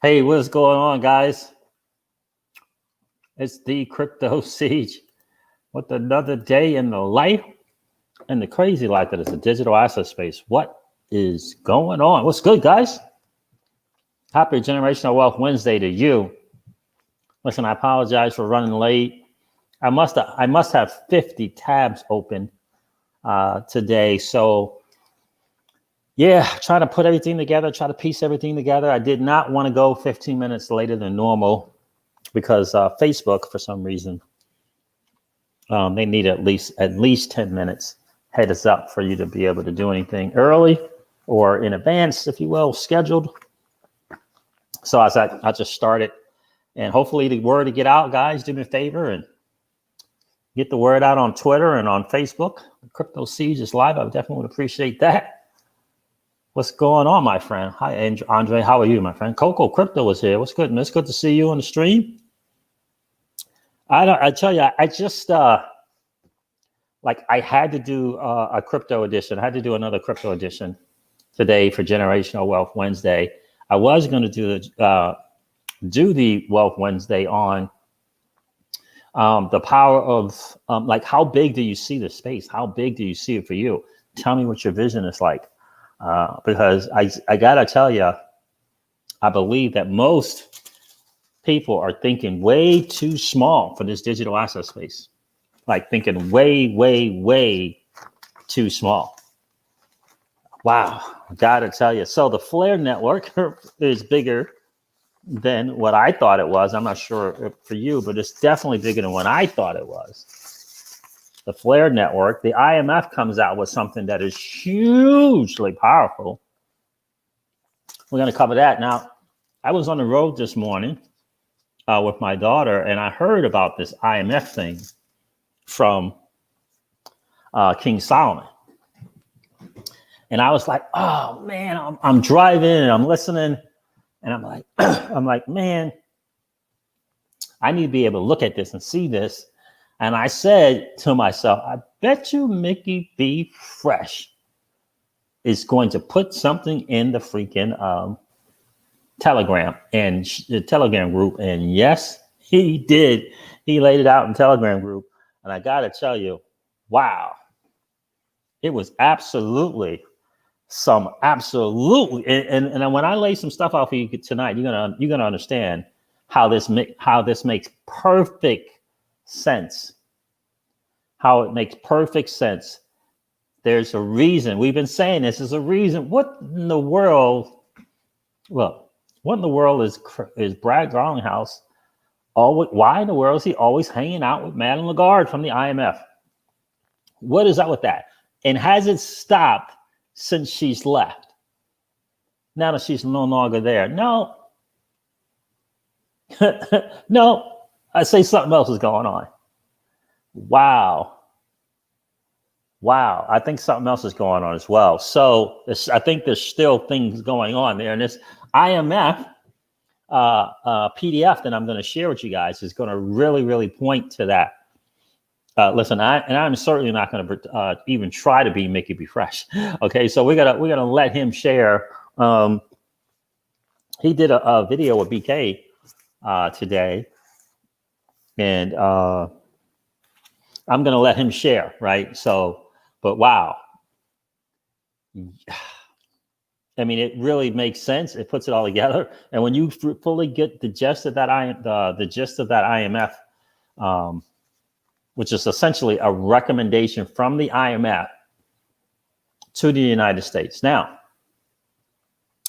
Hey, what's going on, guys? It's the Crypto Siege with another day in the life and the crazy life that is a digital asset space. What is going on? What's good, guys? Happy Generational Wealth Wednesday to you. Listen, I apologize for running late. I must have 50 tabs open today. So yeah, trying to put everything together, try to piece everything together. I did not want to go 15 minutes later than normal because Facebook, for some reason, they need at least 10 minutes heads up for you to be able to do anything early or in advance, if you will, scheduled. So I just started, and hopefully the word to get out, guys. Do me a favor and get the word out on Twitter and on Facebook. The Crypto Siege is live. I definitely would appreciate that. What's going on, my friend? Hi, Andre. How are you, my friend? Coco Crypto is here. What's good, man? It's good to see you on the stream. I tell you, I just I had to do a crypto edition. I had to do another crypto edition today for Generational Wealth Wednesday. I was going to do the Wealth Wednesday on the power of how big do you see the space? How big do you see it for you? Tell me what your vision is like. Because I gotta tell you, I believe that most people are thinking way too small for this digital asset space, like thinking way, way, way too small. Wow, gotta tell you. So the Flare network is bigger than what I thought it was. I'm not sure for you, but it's definitely bigger than what I thought it was. The Flare network, the IMF comes out with something that is hugely powerful. We're going to cover that. Now, I was on the road this morning with my daughter, and I heard about this IMF thing from King Solomon. And I was like, oh, man, I'm driving and I'm listening. And I'm like, man, I need to be able to look at this and see this. And I said to myself, I bet you Mickey B. Fresh is going to put something in the freaking Telegram and the Telegram group. And yes, he did. He laid it out in Telegram group. And I got to tell you, wow, it was absolutely. And when I lay some stuff out for you tonight, you're gonna understand how this makes perfect sense. How it makes perfect sense. There's a reason. We've been saying this is a reason. What in the world? Well, what in the world is Brad Garlinghouse? Why in the world is he always hanging out with Madeleine Lagarde from the IMF? What is up with that? And has it stopped since she's left? Now that she's no longer there? No. No. I say something else is going on. Wow. I think something else is going on as well. So I think there's still things going on there. And this IMF PDF that I'm going to share with you guys is going to really, really point to that. Listen, I'm certainly not going to even try to be Mickey B. Fresh. Okay, so we're gonna let him share. He did a video with BK today. And I'm going to let him share, right? So, but wow. I mean, it really makes sense. It puts it all together. And when you fully get the gist of that, the gist of that IMF, which is essentially a recommendation from the IMF to the United States. Now,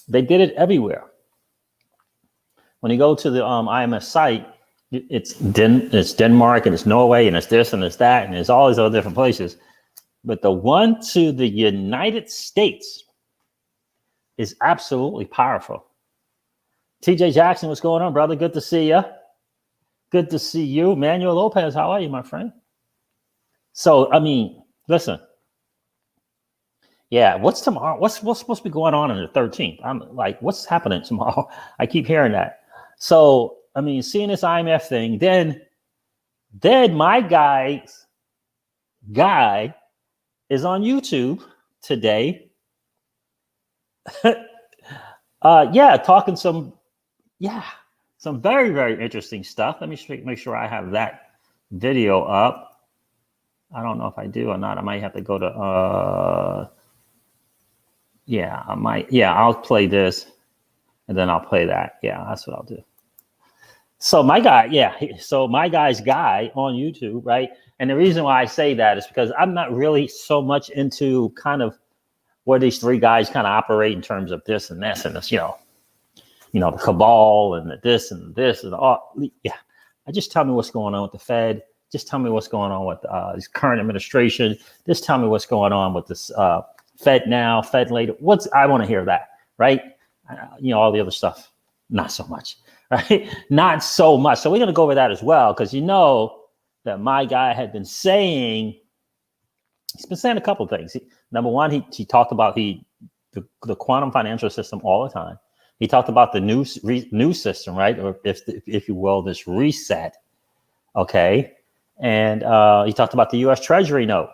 they did it everywhere. When you go to the IMF site, it's Denmark and it's Norway and it's this and it's that and there's all these other different places. But the one to the United States is absolutely powerful. TJ Jackson, what's going on, brother? Good to see you. Good to see you. Manuel Lopez, how are you, my friend? So, I mean, listen. Yeah, what's tomorrow? What's supposed to be going on the 13th? I'm like, what's happening tomorrow? I keep hearing that. So, I mean, seeing this IMF thing, then my guy is on YouTube today. Talking some very, very interesting stuff. Let me make sure I have that video up. I don't know if I do or not. I might have to go to I might. Yeah, I'll play this and then I'll play that. Yeah, that's what I'll do. So my guy's guy on YouTube, right? And the reason why I say that is because I'm not really so much into kind of where these three guys kind of operate in terms of this and this and this, the cabal and the this and this and all. Yeah, just tell me what's going on with the Fed. Just tell me what's going on with this current administration. Just tell me what's going on with this Fed now, Fed later. I want to hear that, right? All the other stuff, not so much, right? Not so much. So we're going to go over that as well, because that my guy had been saying, he's been saying a couple of things. Number one, he talked about the quantum financial system all the time. He talked about the new system, right? Or if you will, this reset. Okay. And he talked about the U.S. Treasury note.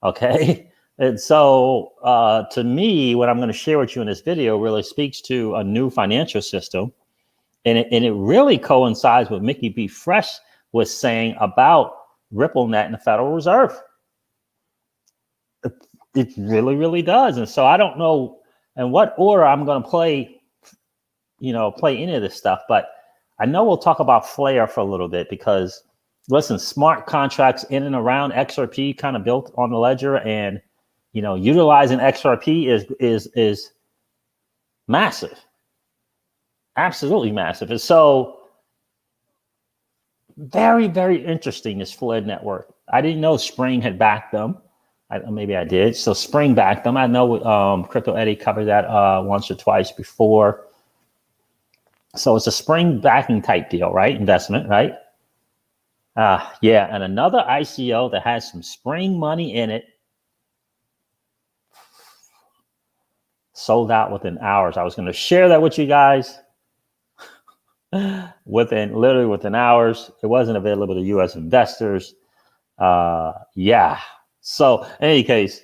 Okay. And so to me, what I'm going to share with you in this video really speaks to a new financial system. And it really coincides with Mickey B. Fresh was saying about RippleNet and the Federal Reserve. It really, really does. And so I don't know in what order I'm going to play any of this stuff, but I know we'll talk about Flare for a little bit because, listen, smart contracts in and around XRP kind of built on the ledger, and utilizing XRP is massive, absolutely massive. And so very, very interesting, this Flare network. I didn't know Spring had backed them. Maybe I did. So Spring backed them. I know Crypto Eddie covered that once or twice before. So it's a Spring backing type deal, right? Investment, right? And another ICO that has some Spring money in it sold out within hours. I was going to share that with you guys literally within hours. It wasn't available to U.S. investors. So in any case,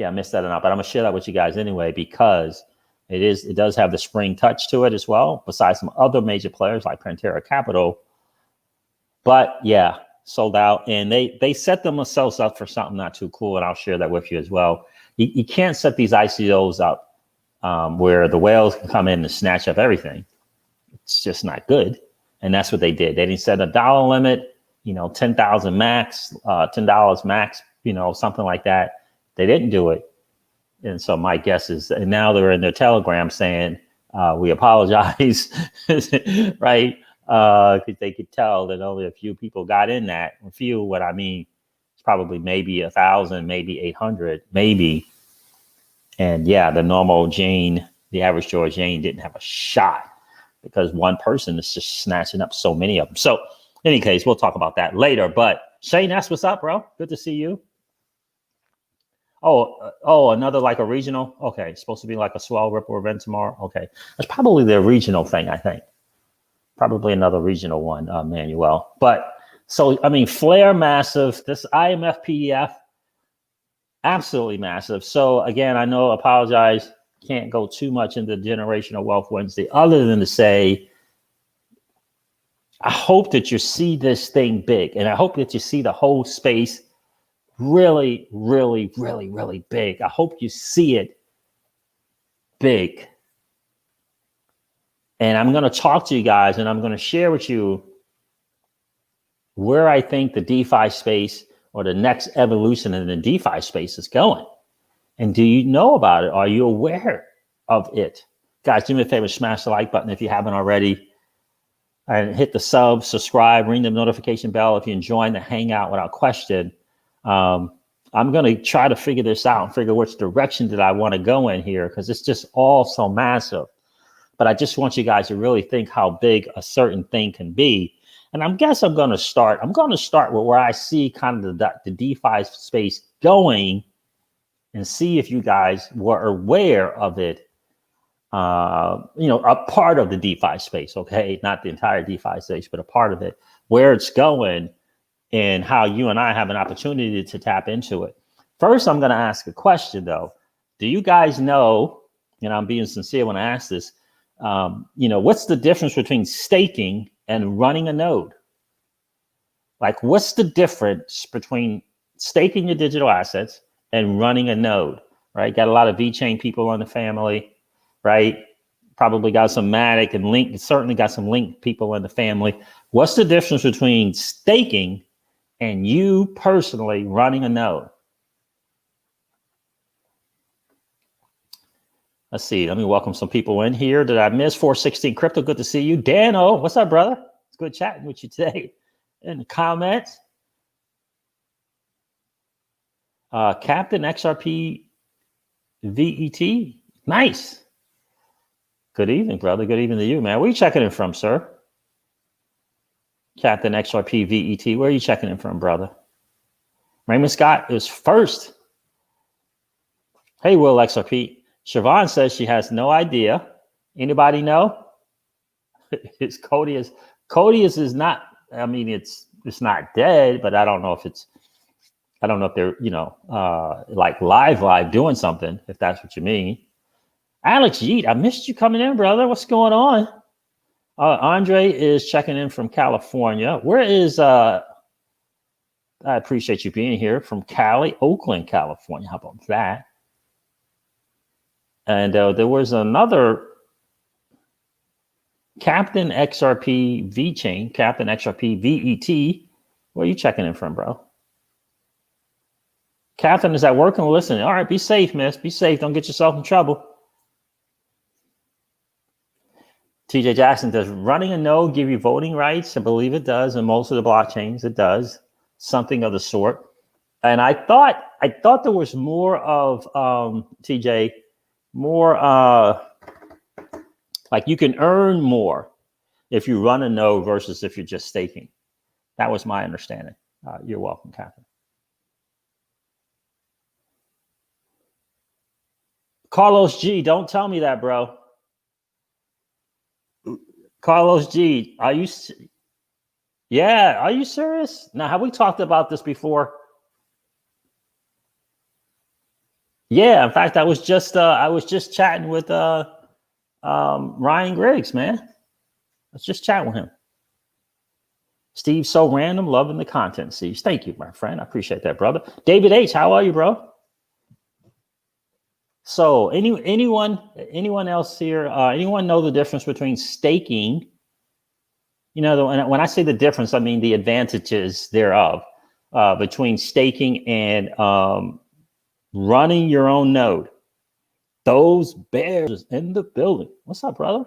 I missed that or not, but I'm gonna share that with you guys anyway, because it does have the Spring touch to it as well, besides some other major players like Pantera Capital. But sold out, and they set themselves up for something not too cool, and I'll share that with you as well. You can't set these ICOs up where the whales can come in and snatch up everything. It's just not good, and that's what they did. They didn't set a dollar limit, 10,000 max, $10 max, something like that. They didn't do it. And so my guess is, and now they're in their Telegram saying, we apologize, right? Because they could tell that only a few people got in that. A few, what I mean, it's probably maybe 1,000, maybe 800, maybe. And the normal Jane, the average George Jane didn't have a shot because one person is just snatching up so many of them. So in any case, we'll talk about that later. But Shane, that's what's up, bro. Good to see you. Oh, another like a regional. Okay, it's supposed to be like a swell Ripple event tomorrow. Okay, that's probably the regional thing, I think. Probably another regional one, Manuel. But so, I mean, Flare massive. This IMF PDF, absolutely massive. So again, I know, apologize, can't go too much into Generational Wealth Wednesday, other than to say, I hope that you see this thing big, and I hope that you see the whole space really, really, really, really big. I hope you see it big. And I'm going to talk to you guys, and I'm going to share with you where I think the DeFi space or the next evolution in the DeFi space is going. And do you know about it? Are you aware of it? Guys, do me a favor, smash the like button if you haven't already. And hit the sub, subscribe, ring the notification bell if you're enjoying the hangout without question. I'm going to try to figure this out and figure which direction that I want to go in here, because it's just all so massive. But I just want you guys to really think how big a certain thing can be. And I guess I'm going to start with where I see kind of the DeFi space going, and see if you guys were aware of it. A part of the DeFi space, okay? Not the entire DeFi space, but a part of it, where it's going and how you and I have an opportunity to tap into it. First, I'm going to ask a question, though. Do you guys know, and I'm being sincere when I ask this, what's the difference between staking and running a node? Like, what's the difference between staking your digital assets and running a node, right? Got a lot of VeChain people in the family, right? Probably got some Matic and Link, certainly got some Link people in the family. What's the difference between staking and you personally running a node? Let's see. Let me welcome some people in here. Did I miss 416 Crypto? Good to see you. Dano, what's up, brother? It's good chatting with you today. In the comments. Captain XRP VET. Nice. Good evening, brother. Good evening to you, man. Where are you checking in from, sir? Captain XRP VET. Where are you checking in from, brother? Raymond Scott is first. Hey, Will XRP. Siobhan says she has no idea. Anybody know? It's Cody is not, I mean, it's not dead, but I don't know if they're, like live doing something, if that's what you mean. Alex Yeet, I missed you coming in, brother. What's going on? Andre is checking in from California. Where is, I appreciate you being here, from Cali, Oakland, California. How about that? And there was another Captain XRP VeChain, Captain XRP VET. Where are you checking in from, bro? Captain is at work and listening. All right, be safe, miss. Be safe. Don't get yourself in trouble. TJ Jackson, does running a node give you voting rights? I believe it does. And most of the blockchains, it does. Something of the sort. And I thought there was more of, TJ, more like you can earn more if you run a node versus if you're just staking. That was my understanding. You're welcome, Catherine. Carlos G, don't tell me that, bro. Carlos G, are you serious? Now, have we talked about this before? Yeah, in fact, I was just chatting with Ryan Griggs, man. Let's just chat with him. Steve, so random, loving the content. Steve, thank you, my friend. I appreciate that, brother. David H, how are you, bro? So, anyone else here? Anyone know the difference between staking? When I say the difference, I mean the advantages thereof between staking and running your own node. Those bears in the building. What's up, brother?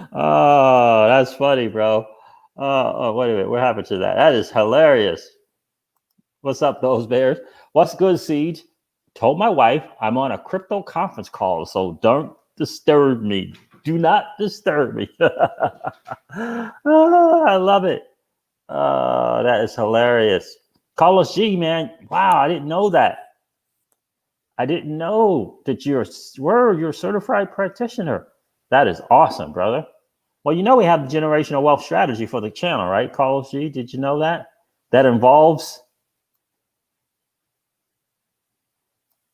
Oh, that's funny, bro. Oh, wait a minute. What happened to that? That is hilarious. What's up, those bears? What's good, Siege? Told my wife I'm on a crypto conference call, so don't disturb me. Do not disturb me. Oh, I love it. That is hilarious. Carlos G, man. Wow, I didn't know that. I didn't know that you're a certified practitioner. That is awesome, brother. Well, we have the generational wealth strategy for the channel, right? Carlos G, did you know that? That involves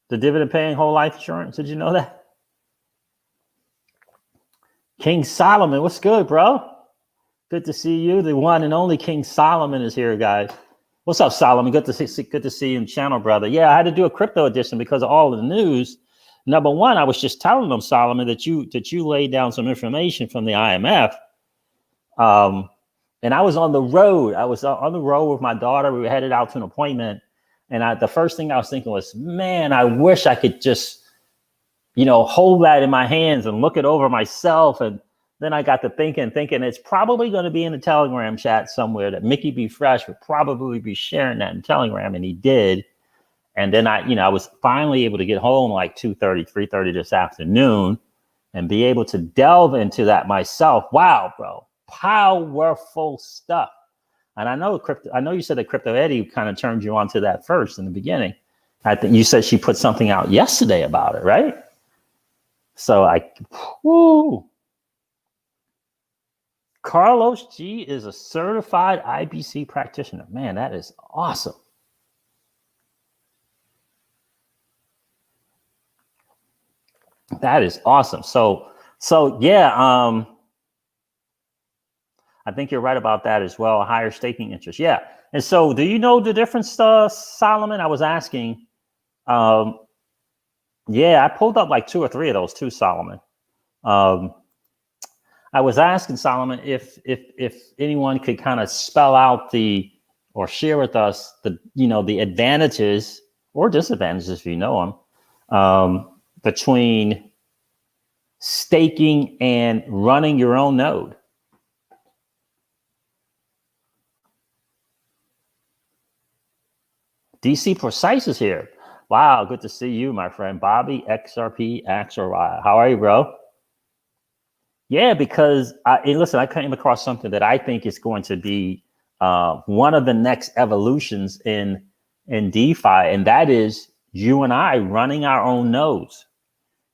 the dividend paying whole life insurance. Did you know that? King Solomon, what's good, bro? Good to see you. The one and only King Solomon is here, guys. What's up, Solomon? Good to see you in channel, brother. Yeah, I had to do a crypto edition because of all of the news. Number one, I was just telling them, Solomon, that you laid down some information from the IMF. And I was on the road. I was on the road with my daughter. We were headed out to an appointment. And the first thing I was thinking was, man, I wish I could just, hold that in my hands and look it over myself. And then I got to thinking it's probably going to be in the Telegram chat somewhere that Mickey B. Fresh would probably be sharing that in Telegram. And he did. And then I was finally able to get home like 2:30, 3:30 this afternoon and be able to delve into that myself. Wow, bro. Powerful stuff. And I know you said that Crypto Eddie kind of turned you on to that first in the beginning. I think you said she put something out yesterday about it, right? So Carlos G is a certified IBC practitioner. Man, that is awesome. That is awesome. So yeah, I think you're right about that as well. A higher staking interest. Yeah. And so do you know the difference, Solomon? I was asking. Yeah, I pulled up like 2 or 3 of those too, Solomon. I was asking Solomon if anyone could kind of spell out or share with us the advantages or disadvantages, if you know them, between staking and running your own node. DC Precise is here. Wow, good to see you, my friend. Bobby, XRP, XRY. How are you, bro? Yeah, because listen, I came across something that I think is going to be one of the next evolutions in DeFi, and that is you and I running our own nodes.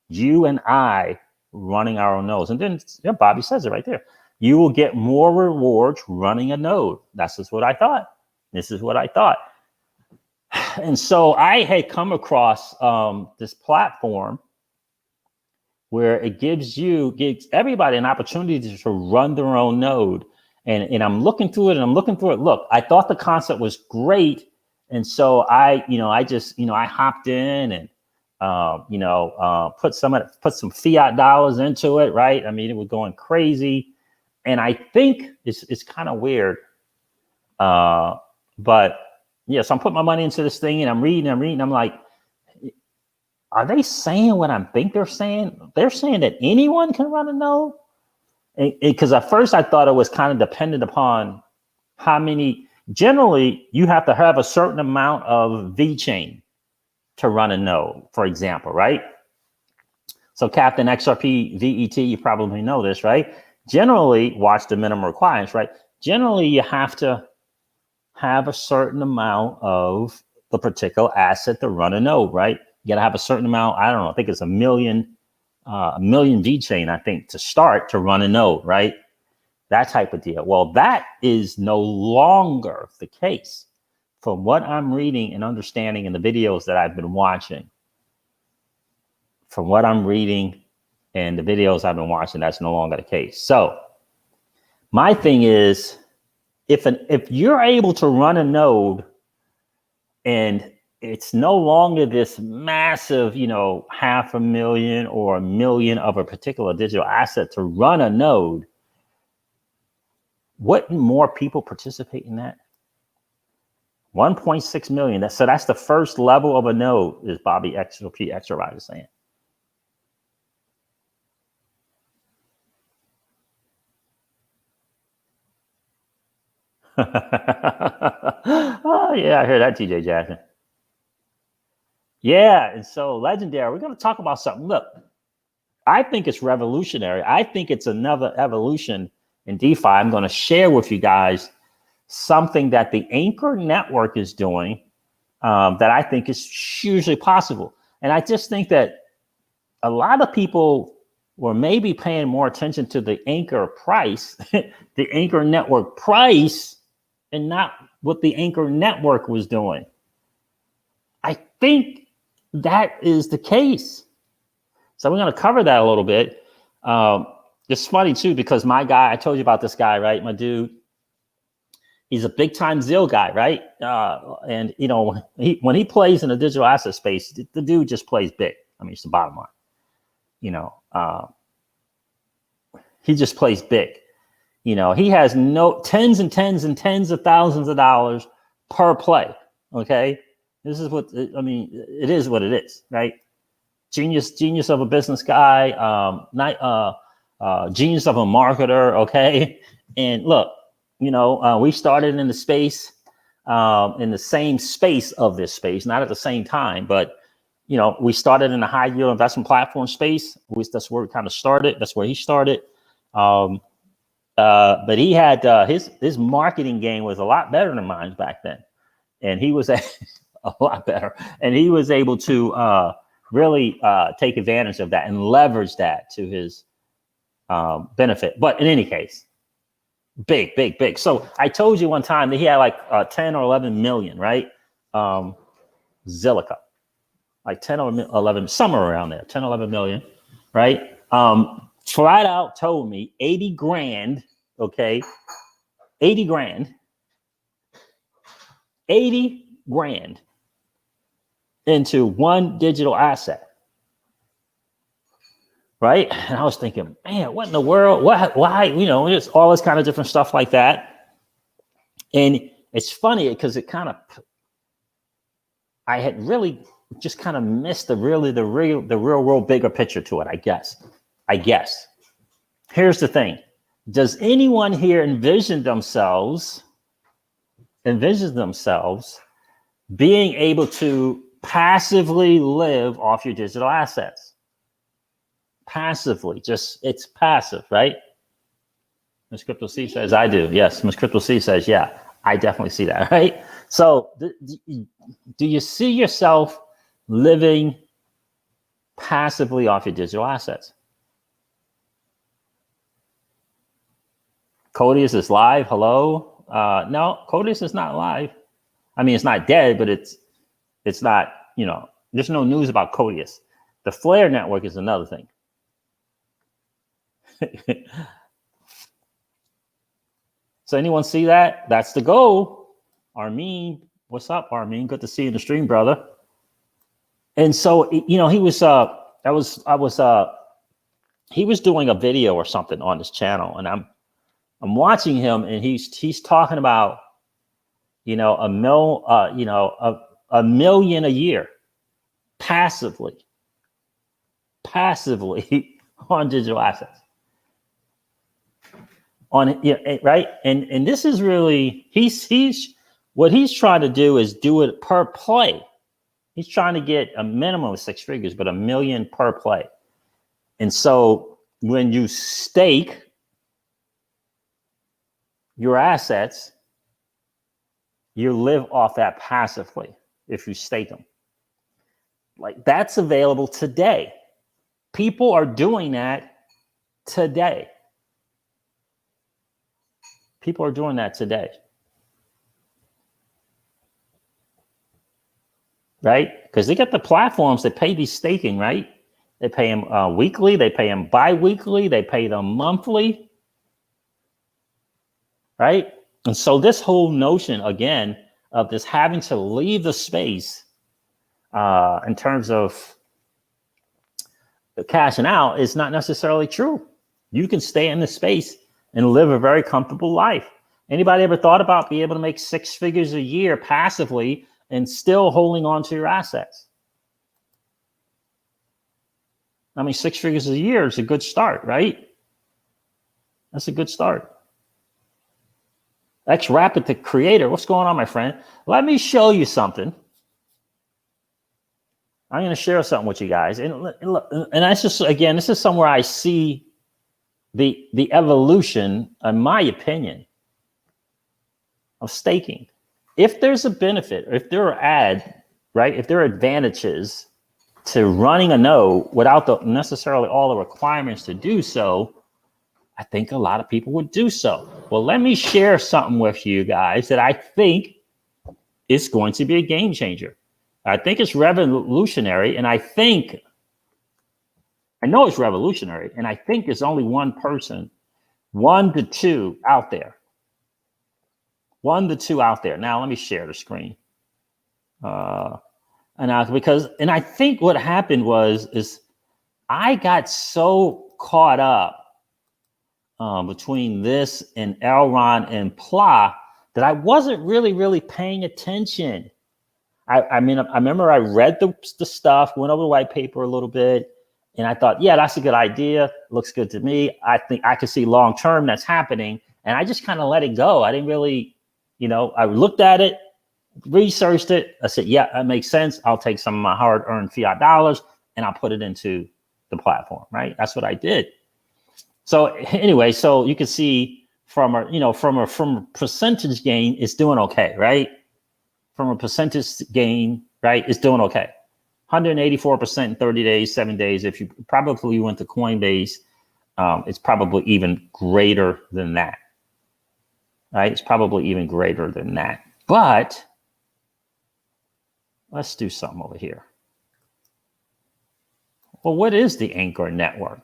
You and I running our own nodes. And then Bobby says it right there. You will get more rewards running a node. That's just what I thought. This is what I thought. And so I had come across this platform where it gives everybody an opportunity to run their own node. And I'm looking through it Look, I thought the concept was great. And so I hopped in and put some fiat dollars into it, right? I mean, it was going crazy. And I think it's kind of weird. But yeah, so I'm putting my money into this thing and I'm reading. I'm like, are they saying what I think they're saying? They're saying that anyone can run a node? Because at first I thought it was kind of dependent upon how many. Generally, you have to have a certain amount of VeChain to run a node, for example, right? So Captain XRP VET, you probably know this, right? Generally, watch the minimum requirements, right? Generally, you have to have a certain amount of the particular asset to run a node, right? You got to have a certain amount. I don't know. I think it's a million VeChain, I think, to start to run a node, right? That type of deal. Well, that is no longer the case. From what I'm reading and understanding in the videos that I've been watching, that's no longer the case. So my thing is, if you're able to run a node and it's no longer this massive, $500,000 or $1 million of a particular digital asset to run a node, wouldn't more people participate in that? 1.6 million. So that's the first level of a node, is Bobby XRP XRY is saying. Oh yeah, I heard that, TJ Jackson. Yeah, and so legendary. We're going to talk about something. Look, I think it's revolutionary. I think it's another evolution in DeFi. I'm going to share with you guys something that the Ankr network is doing that I think is hugely possible. And I just think that a lot of people were maybe paying more attention to the Ankr price, the Ankr network price, and not what the Ankr network was doing. I think that is the case. So we're going to cover that a little bit. It's funny too, because my guy, I told you about this guy, right? My dude, he's a big time ZIL guy, right? And when he plays in the digital asset space, the dude just plays big. I mean, it's the bottom line. He just plays big. He has tens and tens and tens of thousands of dollars per play. Okay, this is what it is. What it is, right? Genius of a business guy. Genius of a marketer. Okay, and look, we started in the space, in the same space of this space, not at the same time, but we started in the high yield investment platform space. That's where we kind of started. That's where he started. But he had his marketing game was a lot better than mine back then, and he was a lot better, and he was able to really take advantage of that and leverage that to his benefit. But in any case, Big, big, big. So I told you one time that he had like 10 or 11 million, right? Zilliqa, like 10 or 11, somewhere around there, 10, 11 million, right? Flat out told me 80 grand, okay? 80 grand, 80 grand into one digital asset. Right. And I was thinking, man, what in the world? Why? You know, just all this kind of different stuff like that. And it's funny because it kind of, I had really just kind of missed the real world bigger picture to it, I guess. Here's the thing. Does anyone here envision themselves being able to passively live off your digital assets? Passively, just it's passive, right? Miss Crypto C says I do. Yes, Miss Crypto C says, yeah, I definitely see that, right? So do you see yourself living passively off your digital assets? Codius is live. Hello. No, Codius is not live. I mean, it's not dead, but it's not, you know, there's no news about Codius. The Flare network is another thing. So anyone see that? That's the goal. Armin, what's up, Armin? Good to see you in the stream, brother. And so, you know, he was he was doing a video or something on his channel, and I'm watching him, and he's talking about, you know, a million a year passively on digital assets. On, yeah, right, and this is really he's what he's trying to do is do it per play. He's trying to get a minimum of 6 figures, but $1 million per play. And so when you stake your assets, you live off that passively if you stake them. Like, that's available today. People are doing that today. People are doing that today. Right? Because they get the platforms that pay these staking, right? They pay them weekly, they pay them bi-weekly, they pay them monthly. Right? And so this whole notion, again, of this having to leave the space in terms of cashing out is not necessarily true. You can stay in the space and live a very comfortable life. Anybody ever thought about being able to make 6 figures a year passively and still holding on to your assets? I mean, 6 figures a year is a good start, right? That's a good start. X Rapid the creator. What's going on, my friend? Let me show you something. I'm going to share something with you guys. And that's just, again, this is somewhere I see the evolution, in my opinion, of staking. If there's a benefit, or if there are if there are advantages to running a node without necessarily all the requirements to do so, I think a lot of people would do so. Well, let me share something with you guys that I think is going to be a game changer. I think it's revolutionary, and I know it's revolutionary, and I think there's only one person, 1 to 2 out there. 1 to 2 out there. Now let me share the screen. And I think what happened is I got so caught up between this and Elron and Pla that I wasn't really paying attention. I remember I read the stuff, went over the white paper a little bit, and I thought, yeah, that's a good idea. Looks good to me. I think I could see long term that's happening, and I just kind of let it go. I didn't really, I looked at it, researched it. I said, yeah, that makes sense. I'll take some of my hard-earned fiat dollars and I'll put it into the platform. Right? That's what I did. So anyway, so you can see from a percentage gain, it's doing okay, right? From a percentage gain, right, it's doing okay. 184% in 30 days, 7 days. If you probably went to Coinbase, it's probably even greater than that. right? It's probably even greater than that. But let's do something over here. Well, what is the Ankr network?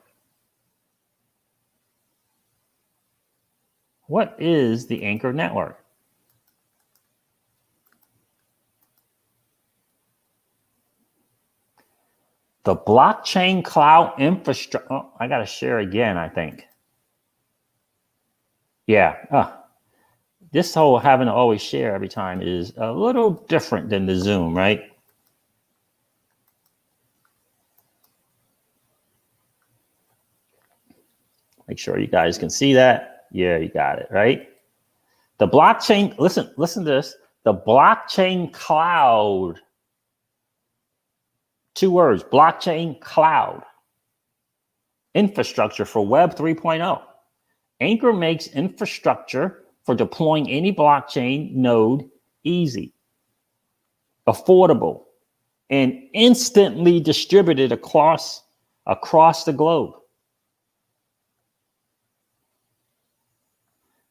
What is the Ankr network? The blockchain cloud infrastructure. Oh, I got to share again, I think. Yeah. This whole having to always share every time is a little different than the Zoom, right? Make sure you guys can see that. Yeah, you got it, right? The blockchain, listen to this. The blockchain cloud. 2 words, blockchain cloud. Infrastructure for Web 3.0. Ankr makes infrastructure for deploying any blockchain node easy, affordable, and instantly distributed across the globe.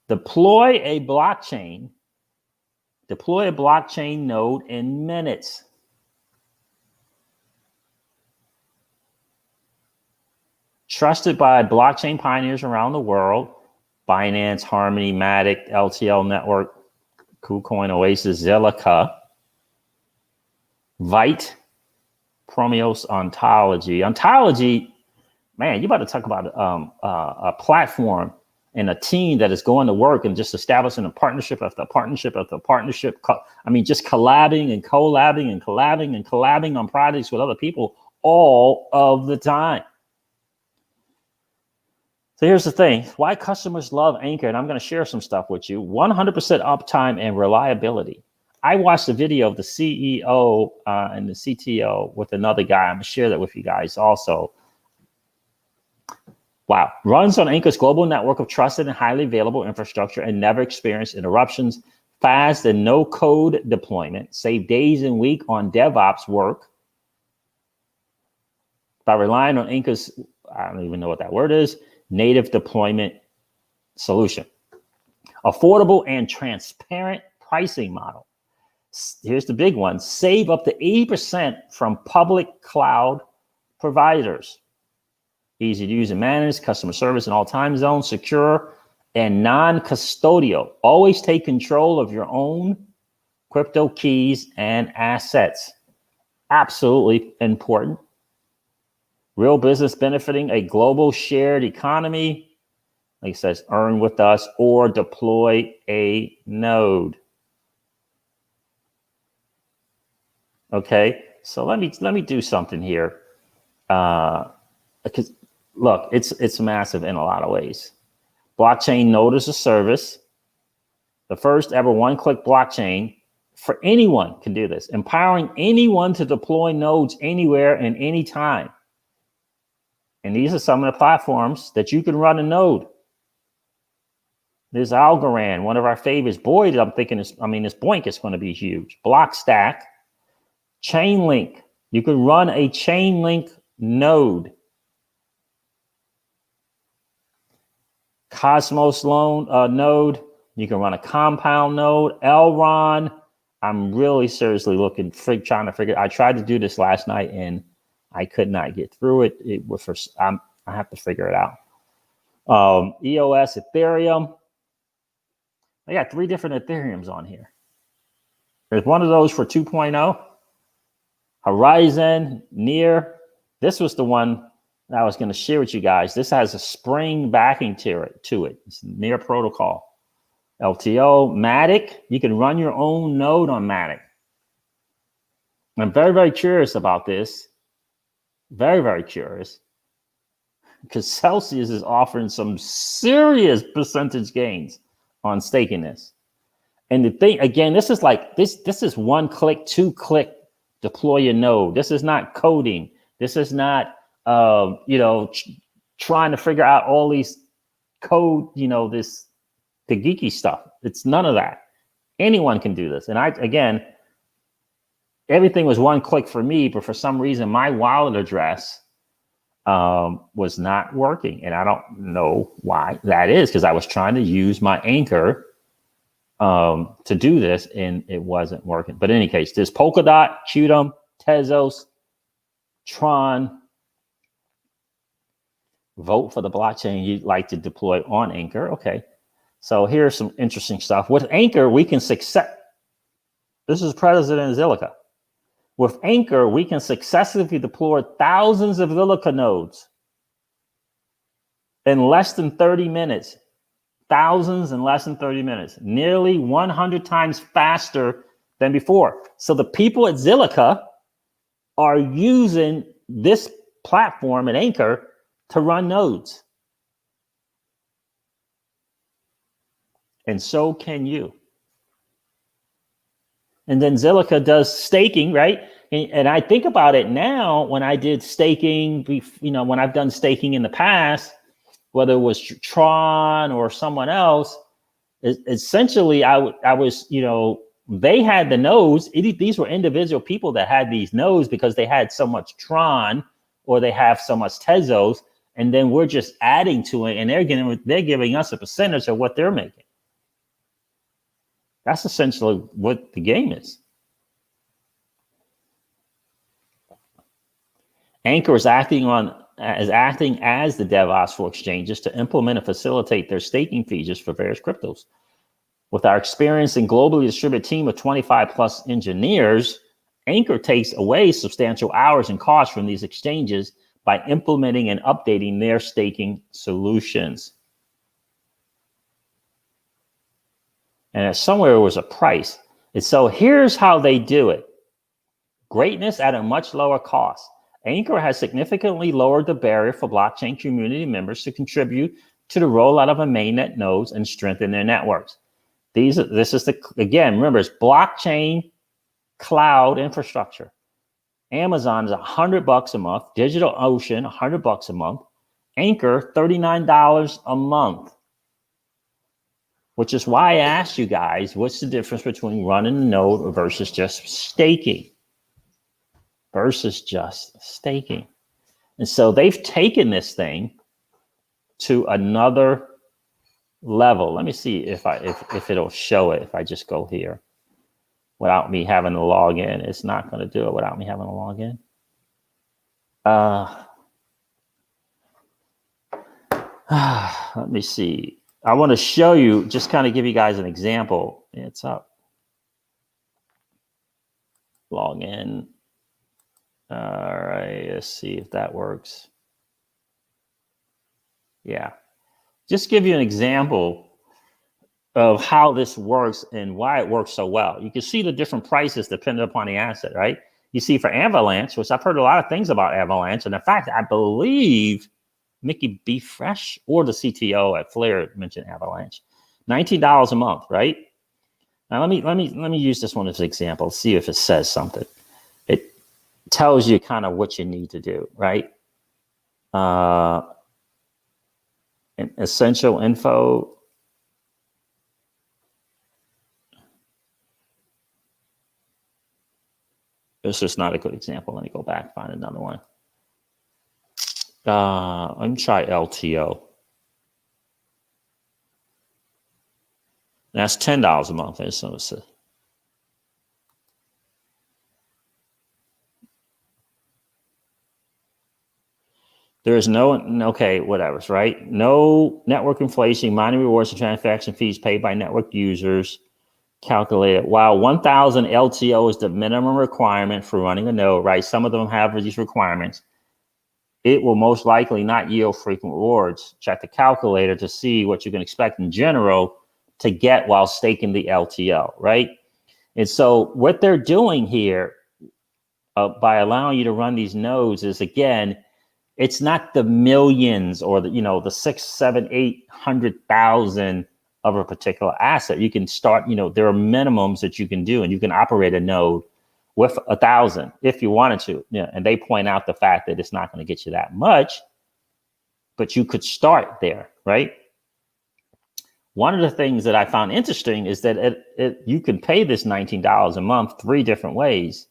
Deploy a blockchain node in minutes. Trusted by blockchain pioneers around the world: Binance, Harmony, Matic, LTL Network, KuCoin, Oasis, Zilliqa, Vite, Prometheus, Ontology. Ontology, man, you about to talk about a platform and a team that is going to work and just establishing a partnership after partnership after partnership. I mean, just collabing and collabing and collabing and collabing on projects with other people all of the time. So here's the thing, why customers love Ankr, and I'm going to share some stuff with you. 100% uptime and reliability. I watched a video of the CEO and the CTO with another guy. I'm going to share that with you guys also. Wow. Runs on Ankr's global network of trusted and highly available infrastructure and never experienced interruptions. Fast and no code deployment. Save days and weeks on DevOps work by relying on Ankr's, I don't even know what that word is, native deployment solution. Affordable and transparent pricing model. Here's the big one. Save up to 80% from public cloud providers. Easy to use and manage, customer service in all time zones, secure and non-custodial. Always take control of your own crypto keys and assets. Absolutely important. Real business benefiting a global shared economy. Like it says, earn with us or deploy a node. Okay, so let me do something here. Because look, it's massive in a lot of ways. Blockchain node as a service. The first ever one-click blockchain for anyone can do this, empowering anyone to deploy nodes anywhere and anytime. And these are some of the platforms that you can run a node. There's Algorand, one of our favorites. Boy, I'm thinking this Boink is going to be huge. Blockstack, Chainlink. You can run a Chainlink node. Cosmos node. You can run a Compound node. Elrond. I'm really seriously trying to figure. I tried to do this last night and I could not get through it. I have to figure it out. EOS, Ethereum. I got 3 different Ethereums on here. There's one of those for 2.0. Horizon, Near. This was the one that I was going to share with you guys. This has a Spring backing to it. It's Near protocol. LTO, Matic. You can run your own node on Matic. I'm very, very curious about this. Very, very curious. Because Celsius is offering some serious percentage gains on staking this. And the thing, again, this is like, this is 1-click, 2-click, deploy your node. This is not coding. This is not, trying to figure out all these code, the geeky stuff. It's none of that. Anyone can do this. And everything was 1-click for me, but for some reason, my wallet address was not working. And I don't know why that is, because I was trying to use my Ankr to do this, and it wasn't working. But in any case, there's Polkadot, Qtum, Tezos, Tron. Vote for the blockchain you'd like to deploy on Ankr. Okay. So here's some interesting stuff. With Ankr, we can success. This is President Zilliqa. With Ankr, we can successfully deploy thousands of Zilliqa nodes in less than 30 minutes. Thousands in less than 30 minutes. Nearly 100 times faster than before. So the people at Zilliqa are using this platform at Ankr to run nodes. And so can you. And then Zilliqa does staking, right? And I think about it now when I did staking, when I've done staking in the past, whether it was Tron or someone else, essentially I was, they had the nodes. These were individual people that had these nodes because they had so much Tron or they have so much Tezos, and then we're just adding to it, and they're giving us a percentage of what they're making. That's essentially what the game is. Ankr is acting as the DevOps for exchanges to implement and facilitate their staking features for various cryptos. With our experienced and globally distributed team of 25 plus engineers, Ankr takes away substantial hours and costs from these exchanges by implementing and updating their staking solutions. And somewhere it was a price. And so here's how they do it. Greatness at a much lower cost. Ankr has significantly lowered the barrier for blockchain community members to contribute to the rollout of a mainnet nodes and strengthen their networks. Again, remember, it's blockchain cloud infrastructure. Amazon is $100 a month. DigitalOcean, $100 a month. Ankr, $39 a month. Which is why I asked you guys, what's the difference between running a node versus just staking? And so they've taken this thing to another level. Let me see if it'll show it if I just go here without me having to log in. It's not going to do it without me having to log in. Let me see. I want to show you, just kind of give you guys an example. It's up. Log in. All right, let's see if that works. Yeah. Just give you an example of how this works and why it works so well. You can see the different prices depending upon the asset, right? You see for Avalanche, which I've heard a lot of things about Avalanche. And in fact, I believe Mickey B. Fresh or the CTO at Flare mentioned Avalanche. $19 a month, right? Now let me use this one as an example, see if it says something. It tells you kind of what you need to do, right? Essential info. This is not a good example. Let me go back, find another one. Let me try LTO. That's $10 a month. There is okay, whatever, right? No network inflation, mining rewards and transaction fees paid by network users calculated. While 1,000 LTO is the minimum requirement for running a node, right? Some of them have these requirements. It will most likely not yield frequent rewards. Check the calculator to see what you can expect in general to get while staking the LTO, right? And so what they're doing here by allowing you to run these nodes is, again, it's not the millions or the 6, 7, 800,000 of a particular asset. You can start, there are minimums that you can do, and you can operate a node with 1,000 if you wanted to. Yeah, and they point out the fact that it's not going to get you that much, but you could start there, right? One of the things that I found interesting is that you can pay this $19 a month 3 different ways.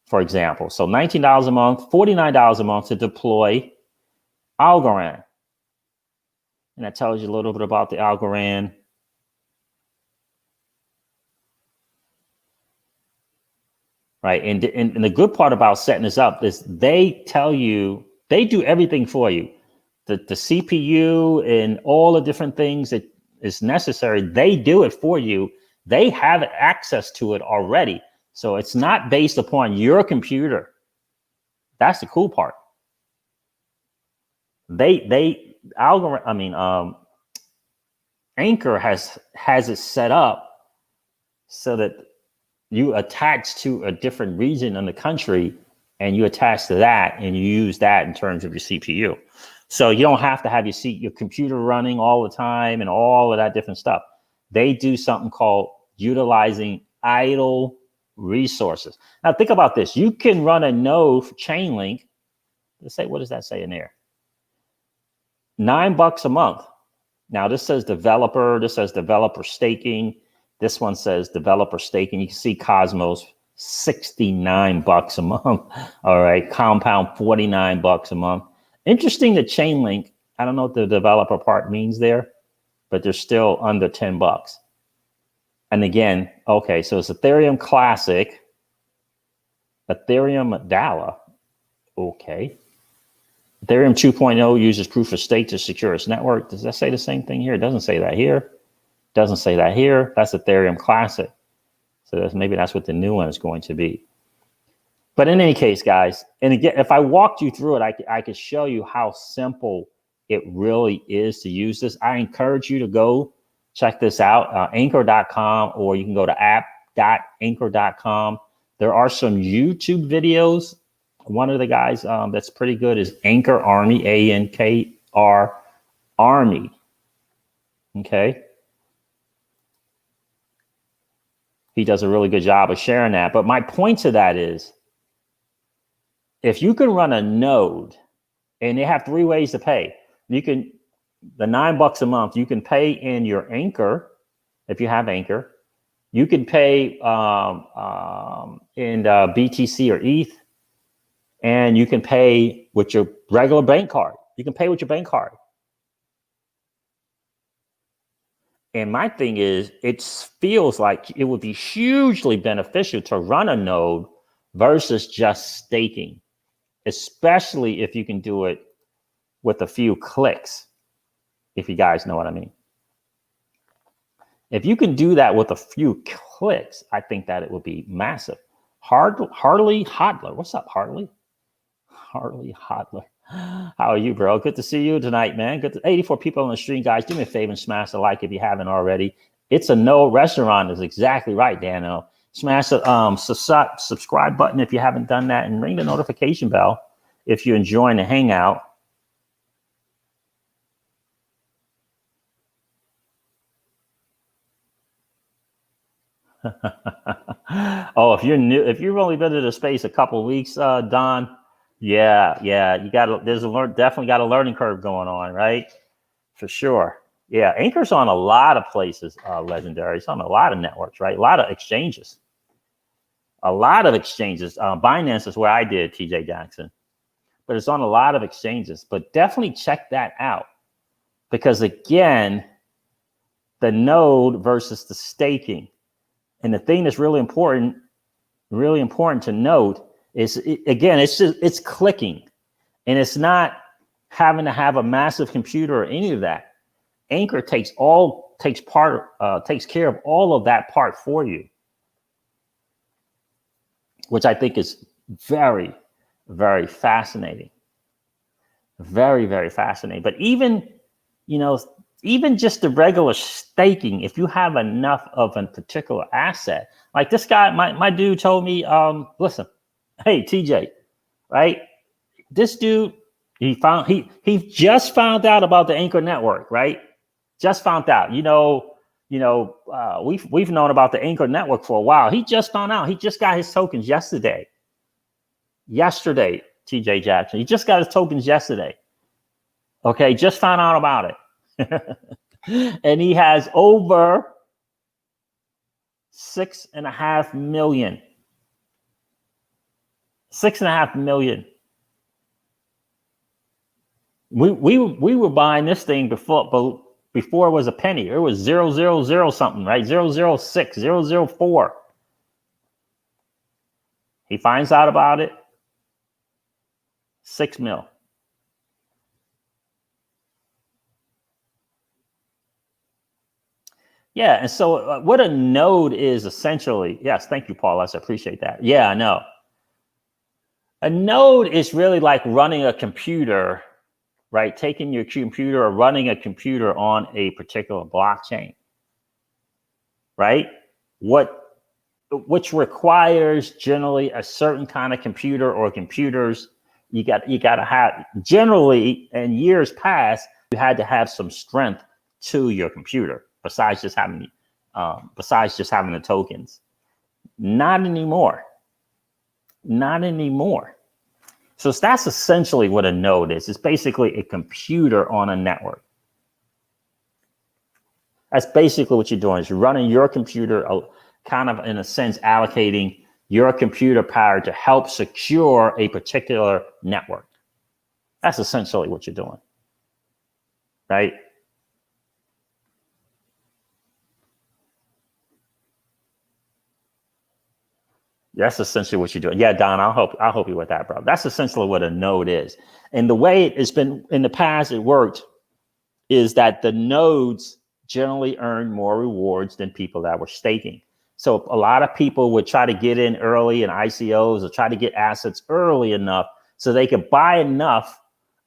For example, so $19 a month, $49 a month to deploy Algorand. And that tells you a little bit about the Algorand. right? And the good part about setting this up is they tell you, they do everything for you. The CPU and all the different things that is necessary, they do it for you. They have access to it already. So it's not based upon your computer. That's the cool part. Ankr has it set up so that you attach to a different region in the country, and you attach to that, and you use that in terms of your CPU. So you don't have to have your computer running all the time and all of that different stuff. They do something called utilizing idle resources. Now think about this. You can run a node for Chainlink. Let's say, what does that say in there? $9 a month. Now this says developer, this says developer staking. This one says developer staking. You can see Cosmos, $69 a month. All right, Compound, $49 a month. Interesting, the Chainlink, I don't know what the developer part means there, but they're still under $10. And again, okay, so it's Ethereum Classic, Ethereum Dala, okay. Ethereum 2.0 uses proof of stake to secure its network. Does that say the same thing here? It doesn't say that here. Doesn't say that here. That's Ethereum Classic. So maybe that's what the new one is going to be. But in any case, guys, and again, if I walked you through it, I could show you how simple it really is to use this. I encourage you to go check this out, Ankr.com, or you can go to app.ankr.com. There are some YouTube videos. One of the guys that's pretty good is Ankr Army, ANKR Army. Okay. He does a really good job of sharing that. But my point to that is, if you can run a node, and they have 3 ways to pay. You can, the $9 a month, you can pay in your Ankr, if you have Ankr. You can pay in BTC or ETH, and you can pay with your regular bank card. You can pay with your bank card. And my thing is, it feels like it would be hugely beneficial to run a node versus just staking, especially if you can do it with a few clicks, if you guys know what I mean. If you can do that with a few clicks, I think that it would be massive. Harley Hodler. What's up, Harley? Harley Hodler. How are you, bro? Good to see you tonight, man. Good to 84 people on the stream, guys. Do me a favor and smash the like if you haven't already. It's a no restaurant is exactly right, Dano. Smash the subscribe button if you haven't done that, and ring the notification bell if you're enjoying the hangout. Oh, if you're new, if you've only been to the space a couple of weeks, Don, yeah, you got definitely got a learning curve going on, right? For sure. Yeah, Ankr's on a lot of places, Legendary. It's on a lot of networks, right? A lot of exchanges. Binance is where I did, TJ Jackson. But it's on a lot of exchanges. But definitely check that out. Because again, the node versus the staking. And the thing that's really important to note is, it's clicking. And it's not having to have a massive computer or any of that. Ankr takes care of all of that part for you, which I think is very, very fascinating. Very, very fascinating. But even just the regular staking, if you have enough of a particular asset, like this guy, my dude told me, listen, hey, TJ, right? This dude, he just found out about the Ankr network, right? Just found out. We've known about the Ankr network for a while. He just found out. He just got his tokens yesterday. TJ Jackson. He just got his tokens yesterday. Okay, just found out about it. And he has over 6.5 million. 6.5 million. We were buying this thing before it was a penny. It was 000 something, right? 006, 004. He finds out about it, $6 million. Yeah, and so what a node is essentially, yes, thank you, Paul. I appreciate that. Yeah, I know. A node is really like running a computer, right? Taking your computer or running a computer on a particular blockchain, right? Which requires generally a certain kind of computer or computers. You got to have, generally in years past, you had to have some strength to your computer besides just having the tokens. Not anymore. Not anymore. So that's essentially what a node is. It's basically a computer on a network. That's basically what you're doing, is you're running your computer, kind of in a sense allocating your computer power to help secure a particular network. That's essentially what you're doing, right? That's essentially what you're doing. Yeah, Don, I'll help you with that, bro. That's essentially what a node is. And the way it's been in the past, it worked is that the nodes generally earn more rewards than people that were staking. So a lot of people would try to get in early in ICOs or try to get assets early enough so they could buy enough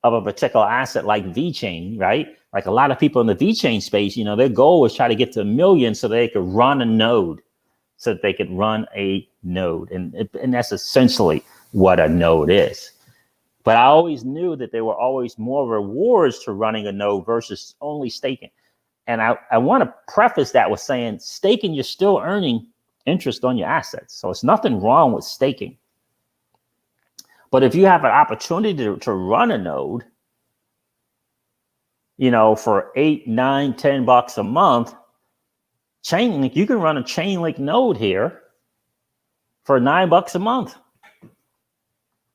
of a particular asset like VeChain, right? Like a lot of people in the VeChain space, their goal was try to get to 1 million so they could run a node, so that they could run a node. And that's essentially what a node is. But I always knew that there were always more rewards to running a node versus only staking. And I want to preface that with saying staking, you're still earning interest on your assets. So it's nothing wrong with staking. But if you have an opportunity to run a node, for $8, $9, $10 a month, Chainlink, you can run a Chainlink node here for $9 a month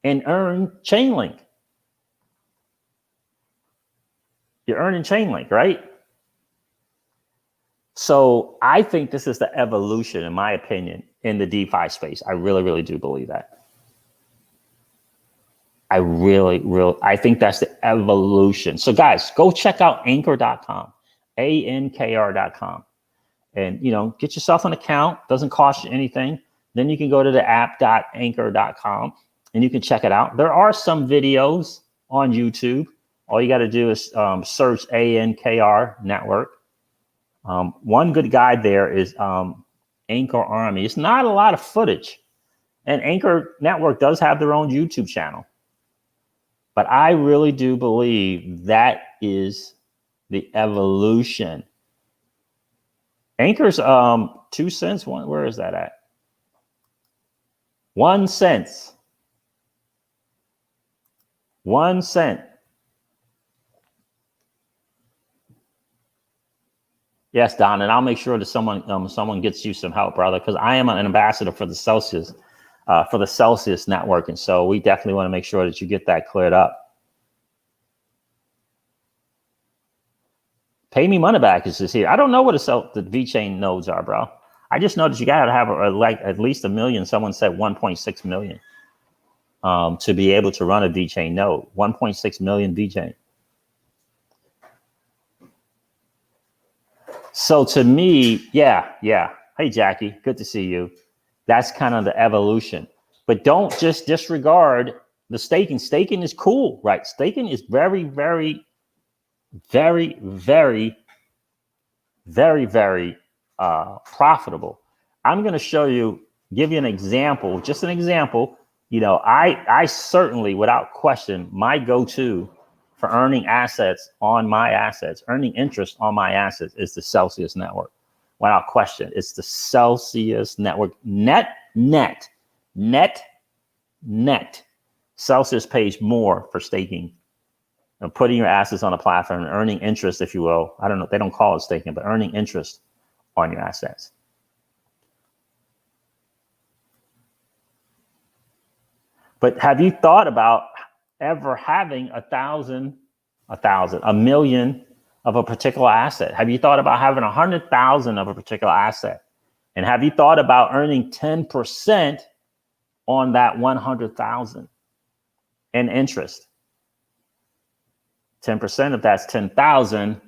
and earn Chainlink. You're earning Chainlink, right? So I think this is the evolution, in my opinion, in the DeFi space. I really, really do believe that. I think that's the evolution. So guys, go check out Ankr.com, ANKR.com. And, get yourself an account. Doesn't cost you anything. Then you can go to the app.ankr.com and you can check it out. There are some videos on YouTube. All you got to do is search ANKR network. One good guide there is Ankr Army. It's not a lot of footage. And Ankr Network does have their own YouTube channel. But I really do believe that is the evolution. Ankr's 2 cents. Where is that at? 1 cent. 1 cent. Yes, Don, and I'll make sure that someone gets you some help, brother, because I am an ambassador for the Celsius network, and so we definitely want to make sure that you get that cleared up. Pay me money back is just here. I don't know what the VeChain nodes are, bro. I just know that you got to have at least 1 million. Someone said 1.6 million to be able to run a VeChain node. 1.6 million VeChain. So to me, yeah. Hey, Jackie, good to see you. That's kind of the evolution. But don't just disregard the staking. Staking is cool, right? Staking is very, very, very, very, very, very profitable. I'm going to give you an example, just an example. I certainly, without question, my go-to for earning assets on my assets, earning interest on my assets is the Celsius network. Without question, it's the Celsius network. Net. Celsius pays more for staking and putting your assets on a platform and earning interest, if you will. I don't know, they don't call it staking, but earning interest on your assets. But have you thought about ever having 1,000, 1 million of a particular asset? Have you thought about having 100,000 of a particular asset? And have you thought about earning 10% on that 100,000 in interest. 10% of that's 10,000.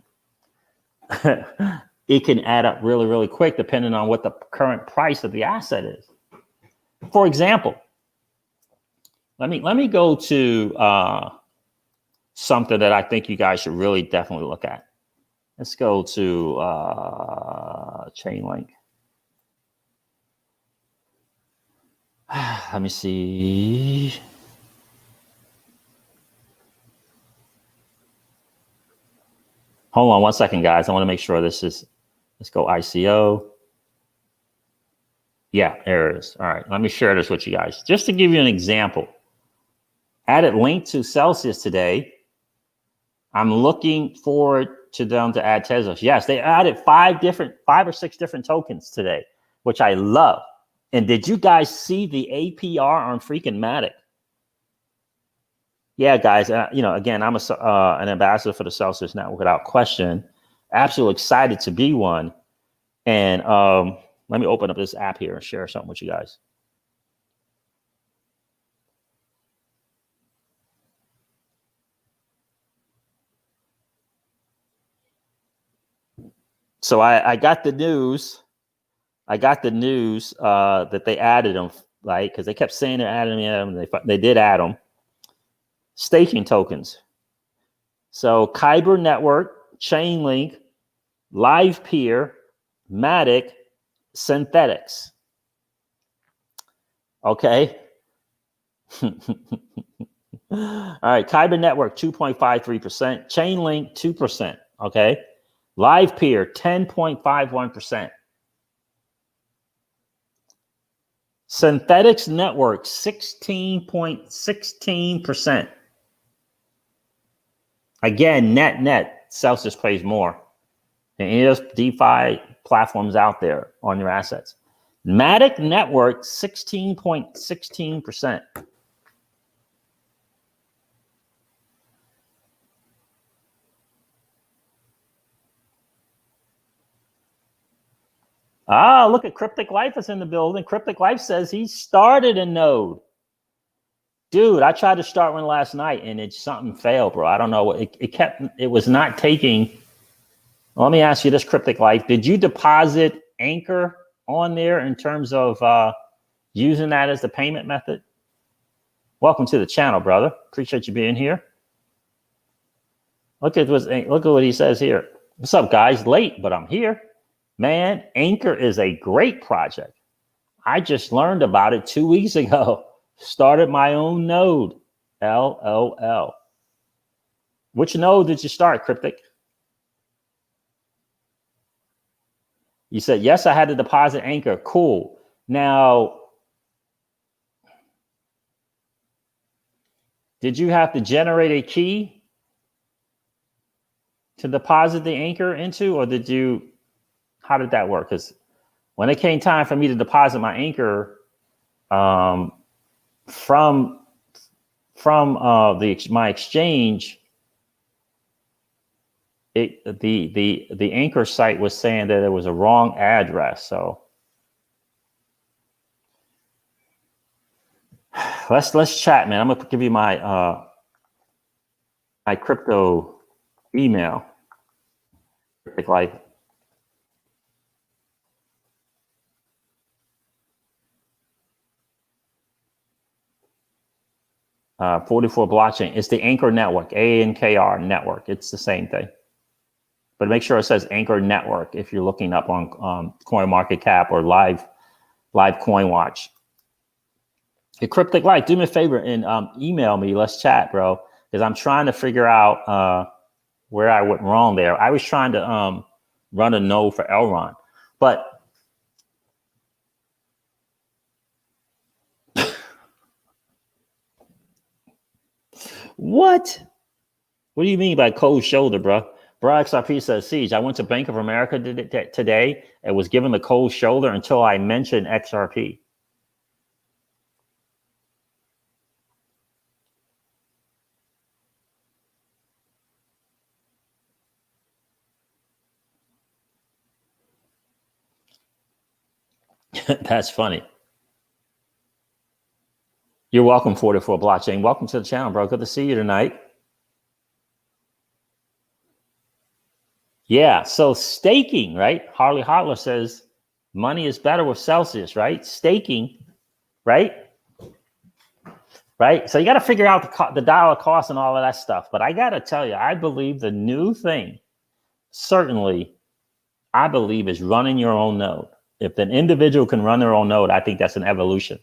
It can add up really, really quick depending on what the current price of the asset is. For example, let me go to something that I think you guys should really definitely look at. Let's go to Chainlink. Let me see. Hold on one second, guys. I want to make sure this is, let's go ICO. Yeah, there it is. All right, let me share this with you guys. Just to give you an example. Added link to Celsius today. I'm looking forward to them to add Tezos. Yes, they added 5 or 6 different tokens today, which I love. And did you guys see the APR on freaking Matic? Yeah, guys, again, I'm an ambassador for the Celsius Network without question. Absolutely excited to be one. And let me open up this app here and share something with you guys. So I got the news. That they added them, right? Because they kept saying they're adding them. They did add them. Staking tokens. So Kyber Network, Chainlink, Live Peer, Matic, Synthetics. Okay. All right. Kyber Network, 2.53%. Chainlink, 2%. Okay. Live Peer, 10.51%. Synthetics Network, 16.16%. Again, net, Celsius pays more than any of those DeFi platforms out there on your assets. Matic Network, 16.16%. Ah, look at Cryptic Life is in the building. Cryptic Life says he started a node. Dude, I tried to start one last night and something failed, bro. I don't know. It was not taking. Let me ask you this, Cryptic Life. Did you deposit Ankr on there in terms of using that as the payment method? Welcome to the channel, brother. Appreciate you being here. Look at what he says here. What's up, guys? Late, but I'm here. Man, Ankr is a great project. I just learned about it 2 weeks ago. Started my own node. LOL. Which node did you start, Cryptic? You said, yes, I had to deposit Ankr. Cool. Now, did you have to generate a key to deposit the Ankr into, or how did that work? Because when it came time for me to deposit my Ankr from my exchange, the Ankr site was saying that it was a wrong address. So let's chat, man. I'm gonna give you my my crypto email. Like 44 blockchain. It's the Ankr network, ANKR network. It's the same thing. But make sure it says Ankr network if you're looking up on CoinMarketCap or live coin watch. Hey, Cryptic Light, do me a favor and email me. Let's chat, bro. Because I'm trying to figure out where I went wrong there. I was trying to run a node for Elrond. But what? What do you mean by cold shoulder, bro? Bro, XRP says, Siege, I went to Bank of America today and was given the cold shoulder until I mentioned XRP. That's funny. You're welcome, 44 Blockchain. Welcome to the channel, bro. Good to see you tonight. Yeah, so staking, right? Harley Hodler says money is better with Celsius, right? Staking, right? Right? So you got to figure out the dollar cost and all of that stuff. But I got to tell you, I believe the new thing, certainly, I believe is running your own node. If an individual can run their own node, I think that's an evolution.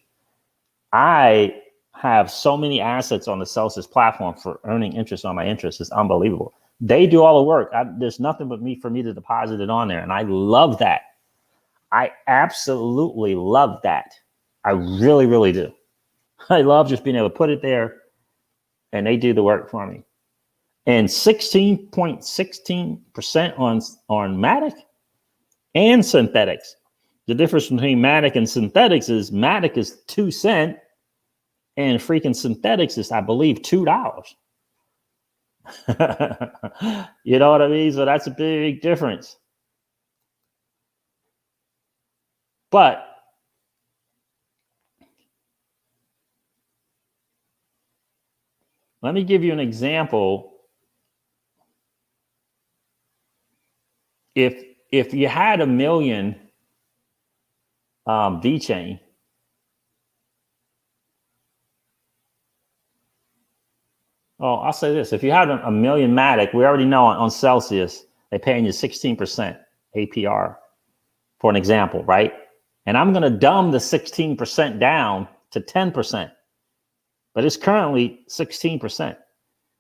I have so many assets on the Celsius platform for earning interest on my interest. It's unbelievable. They do all the work. There's nothing but for me to deposit it on there. And I love that. I absolutely love that. I really, really do. I love just being able to put it there and they do the work for me. And 16.16% on Matic and synthetics. The difference between Matic and synthetics is Matic is 2 cents and freaking synthetics is, I believe, $2. You know what I mean? So that's a big difference. But let me give you an example. If you had 1 million VeChain, oh, I'll say this. If you had 1 million Matic, we already know on Celsius, they're paying you 16% APR for an example, right? And I'm going to dumb the 16% down to 10%. But it's currently 16%.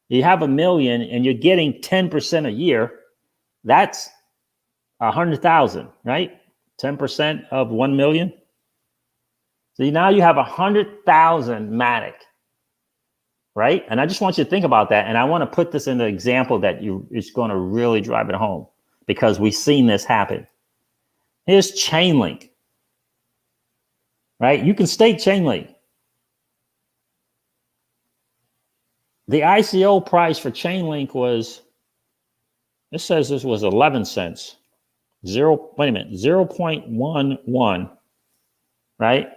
You have 1 million and you're getting 10% a year. That's 100,000, right? 10% of 1 million. So now you have 100,000 Matic, right? And I just want you to think about that. And I want to put this in the example that it's going to really drive it home because we've seen this happen. Here's Chainlink, right? You can stake Chainlink. The ICO price for Chainlink was, it says this was 11 cents. 0.11, right?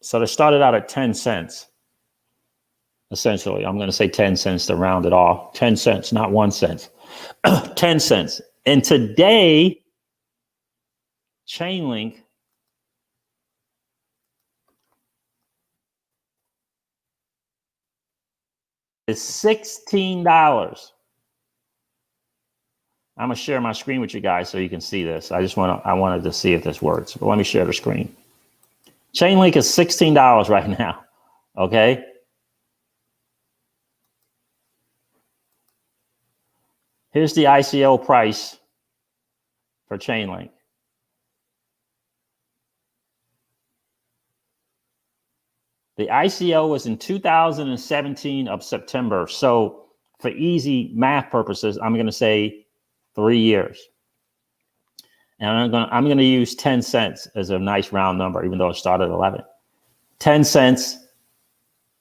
So they started out at 10 cents. Essentially, I'm going to say 10 cents to round it off. 10 cents, not 1 cent. 10 cents. And today, Chainlink is $16. I'm gonna share my screen with you guys so you can see this. I wanted to see if this works. But let me share the screen. Chainlink is $16 right now. Okay. Here's the ICO price for Chainlink. The ICO was in 2017 of September. So for easy math purposes, I'm going to say 3 years. And I'm going to use 10 cents as a nice round number, even though it started at 11. 10 cents.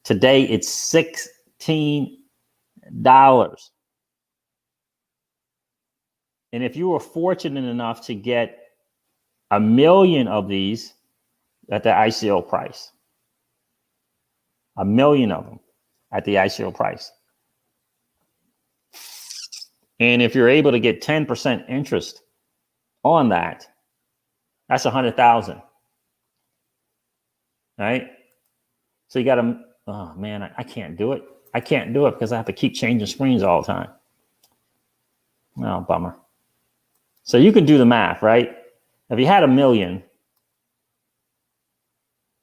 Today it's $16. And if you were fortunate enough to get 1 million of these at the ICO price, 1 million of them at the ICO price. And if you're able to get 10% interest on that, that's 100,000. Right? So you got to, oh man, I can't do it. I can't do it because I have to keep changing screens all the time. Oh, bummer. So you can do the math, right? If you had 1 million,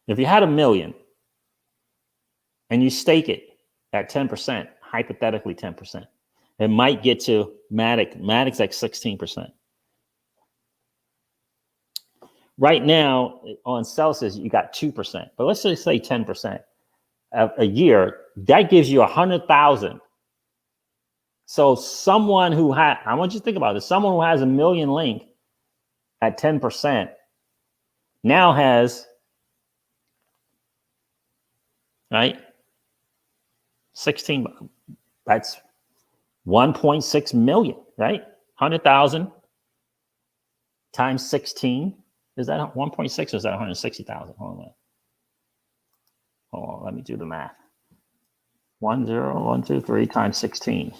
and you stake it at 10%, hypothetically 10%, it might get to Matic. Matic's like 16%. Right now on Celsius, you got 2%, but let's just say 10% a year. That gives you 100,000. So someone who I want you to think about this. Someone who has 1 million Link at 10% now has, right? 16, that's 1.6 million, right? 100,000 times 16. Is that 1.6 or is that 160,000? Hold on. Hold on, let me do the math. 10123 times 16.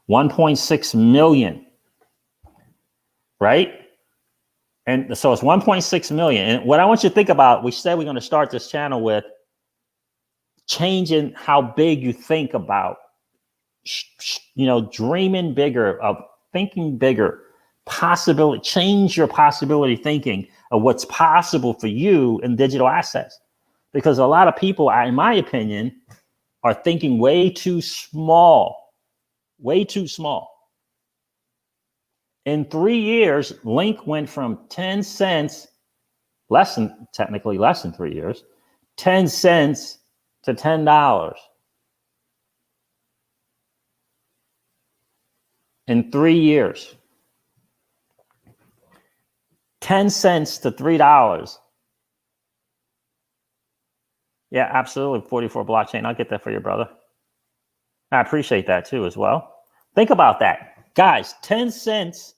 $1.6 million, right? And so it's 1.6 million. And what I want you to think about, we said we're going to start this channel with changing how big you think about, dreaming bigger, of thinking bigger, possibility, change your possibility thinking of what's possible for you in digital assets. Because a lot of people, in my opinion, are thinking way too small, way too small. In 3 years, Link went from 10 cents, technically less than 3 years, 10 cents to $10. In 3 years. 10 cents to $3. Yeah, absolutely. 44 blockchain. I'll get that for you, brother. I appreciate that too as well. Think about that. Guys, 10 cents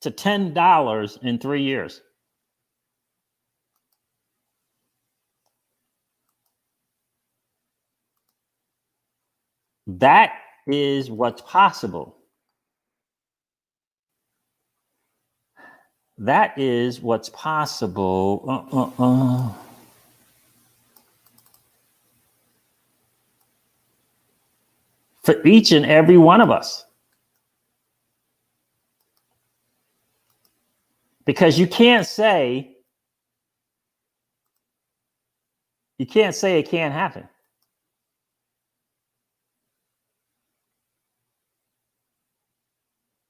to $10 in 3 years. That is what's possible. That is what's possible. For each and every one of us. Because you can't say it can't happen.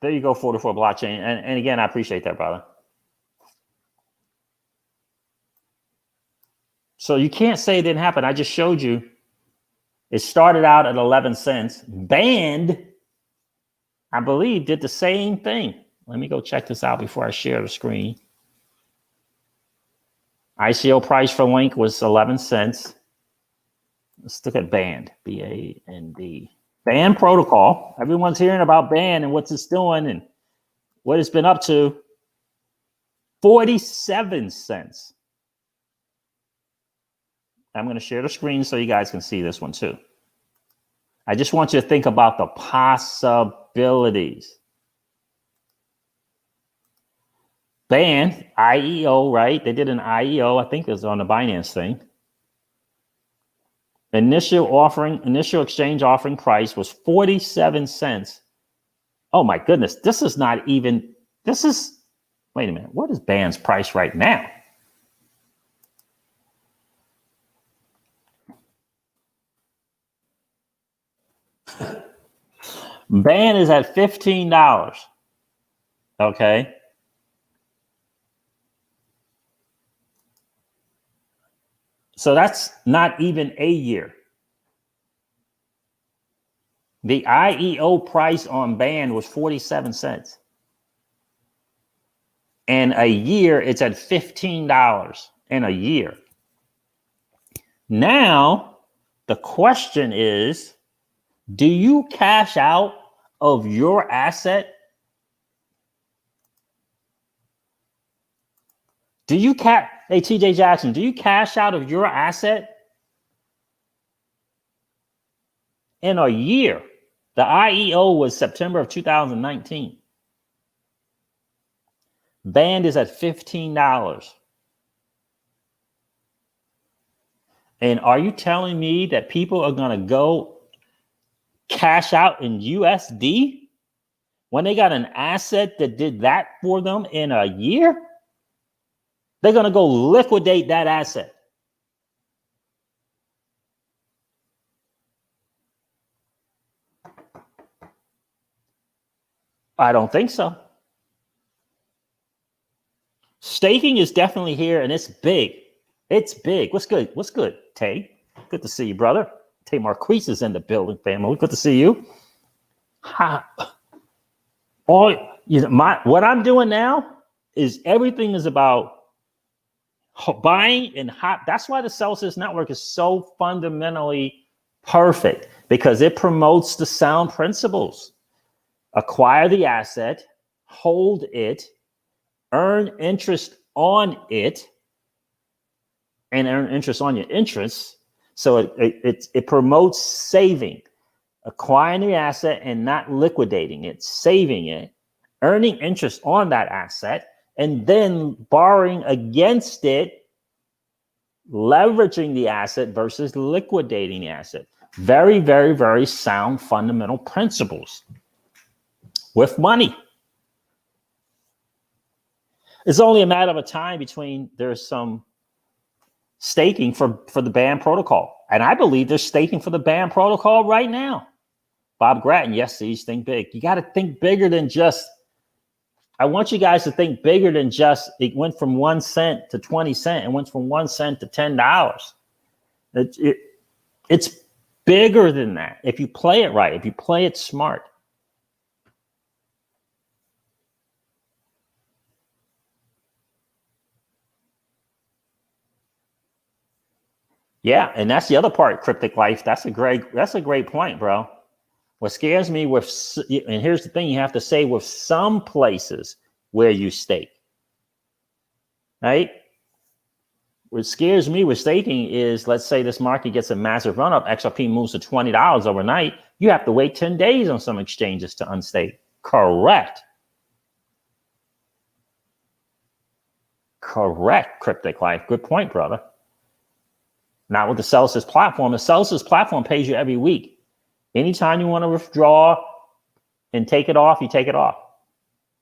There you go, 44 blockchain. And again, I appreciate that, brother. So you can't say it didn't happen. I just showed you. It started out at 11 cents. Band, I believe, did the same thing. Let me go check this out before I share the screen. ICO price for Link was 11 cents. Let's look at Band, B-A-N-D. Band protocol. Everyone's hearing about Band and what it's doing and what it's been up to. 47 cents. I'm going to share the screen so you guys can see this one too. I just want you to think about the possibilities. Band, IEO, right? They did an IEO, I think it was on the Binance thing. Initial exchange offering price was 47 cents. Oh my goodness, this is not even, wait a minute, what is Band's price right now? Band is at $15. Okay. So that's not even a year. The IEO price on Band was 47 cents. And a year, it's at $15 in a year. Now, the question is, do you cash out of your asset? Hey, TJ Jackson, do you cash out of your asset in a year? The IEO was September of 2019. Band is at $15. And are you telling me that people are going to go cash out in USD when they got an asset that did that for them in a year? They're going to go liquidate that asset. I don't think so. Staking is definitely here and it's big. It's big. What's good? What's good, Tay? Good to see you, brother. Tay Marquise is in the building, family. Good to see you. What I'm doing now is everything is about buying and hot. That's why the Celsius network is so fundamentally perfect, because it promotes the sound principles. Acquire the asset, hold it, earn interest on it, and earn interest on your interest. So it promotes saving, acquiring the asset and not liquidating it, saving it, earning interest on that asset, and then borrowing against it, leveraging the asset versus liquidating the asset. Very, very, very sound fundamental principles with money. It's only a matter of time between there's some staking for the BAN protocol. And I believe they're staking for the BAN protocol right now. Bob Grattan, yes, these think big. You got to think bigger than just, I want you guys to think bigger than just, it went from 1 cent to 20 cents. It went from 1 cent to $10. It's bigger than that. If you play it right, if you play it smart. Yeah, and that's the other part, Cryptic Life. That's a great point, bro. What scares me and here's the thing, you have to say with some places where you stake, right? What scares me with staking is, let's say this market gets a massive run up, XRP moves to $20 overnight. You have to wait 10 days on some exchanges to unstake. Correct, Cryptic Life. Good point, brother. Not with the Celsius platform. The Celsius platform pays you every week. Anytime you want to withdraw and take it off, you take it off.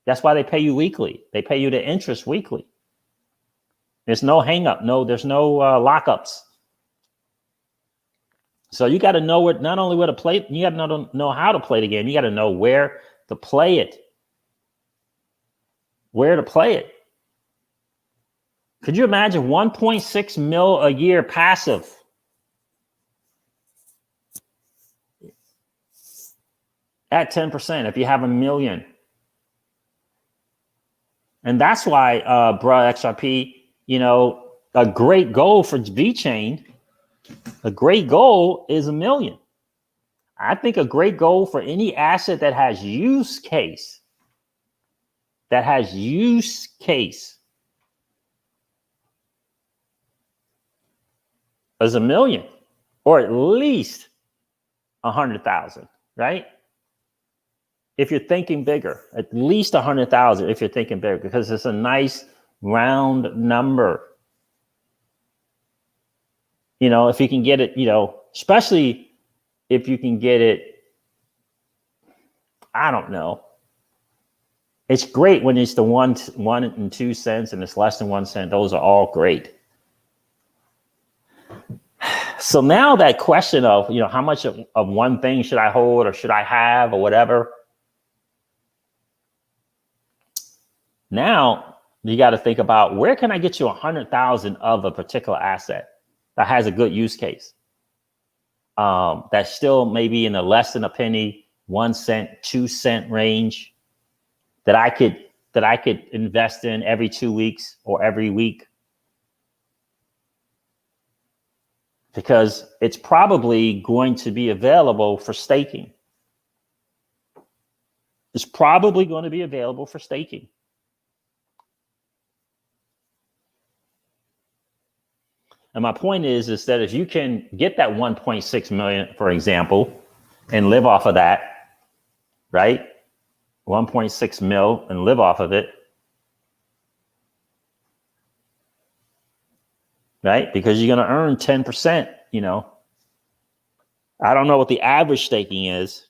That's why they pay you weekly. They pay you the interest weekly. There's no hang up. There's no lockups. So you got to know not only where to play, you got to know how to play the game. You got to know where to play it. Where to play it. Could you imagine 1.6 mil a year passive? At 10%, if you have 1 million. And that's why, XRP, a great goal for VeChain, a great goal is 1 million. I think a great goal for any asset that has use case, is 1 million, or at least 100,000, right? If you're thinking bigger, at least 100,000 if you're thinking bigger, because it's a nice round number. If you can get it, especially if you can get it, I don't know. It's great when it's the 1 and 2 cents and it's less than 1 cent. Those are all great. So now that question of, how much of one thing should I hold or should I have or whatever? Now you got to think about, where can I get you 100,000 of a particular asset that has a good use case? That's still maybe in the less than a penny, 1 cent, 2 cent range that I could invest in every 2 weeks or every week. Because it's probably going to be available for staking. It's probably going to be available for staking. And my point is that if you can get that 1.6 million, for example, and live off of that, right? 1.6 mil and live off of it, right? Because you're going to earn 10%, I don't know what the average staking is.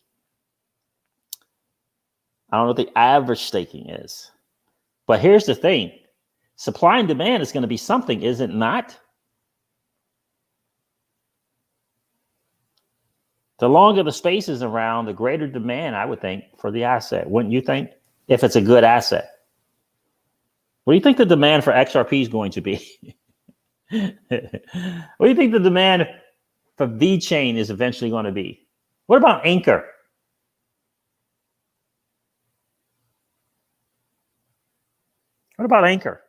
But here's the thing. Supply and demand is going to be something, is it not? The longer the space is around, the greater demand, I would think, for the asset. Wouldn't you think? If it's a good asset. What do you think the demand for XRP is going to be? What do you think the demand for VeChain is eventually going to be? What about Ankr? What about Ankr?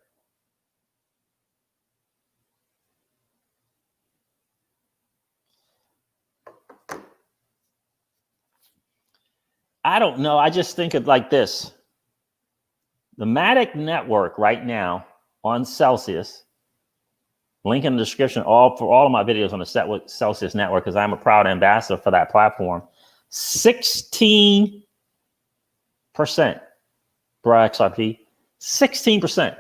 I don't know. I just think of like this. The Matic network right now on Celsius, link in the description for all of my videos on the Celsius network, because I'm a proud ambassador for that platform. 16% for XRP, 16%.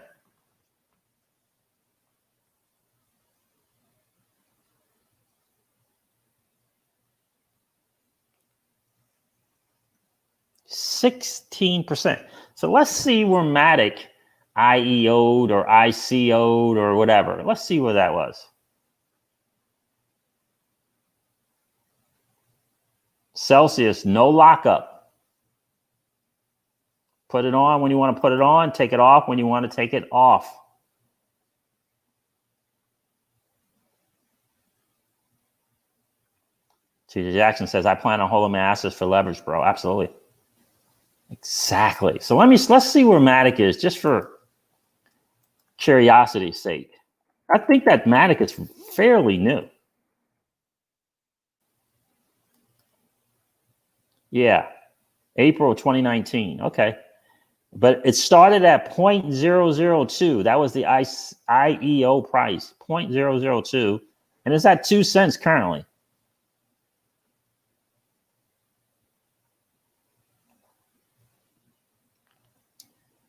%16%. So let's see where Matic IEO'd or ICO'd or whatever. Let's see where that was. Celsius, no lockup. Put it on when you want to put it on. Take it off when you want to take it off. TJ Jackson says, I plan on holding my assets for leverage, bro. Absolutely. Exactly. So let's see where Matic is, just for curiosity's sake. I think that Matic is fairly new. Yeah, April 2019. Okay. But it started at 0.002. That was the IEO price, 0.002. And it's at 2 cents currently.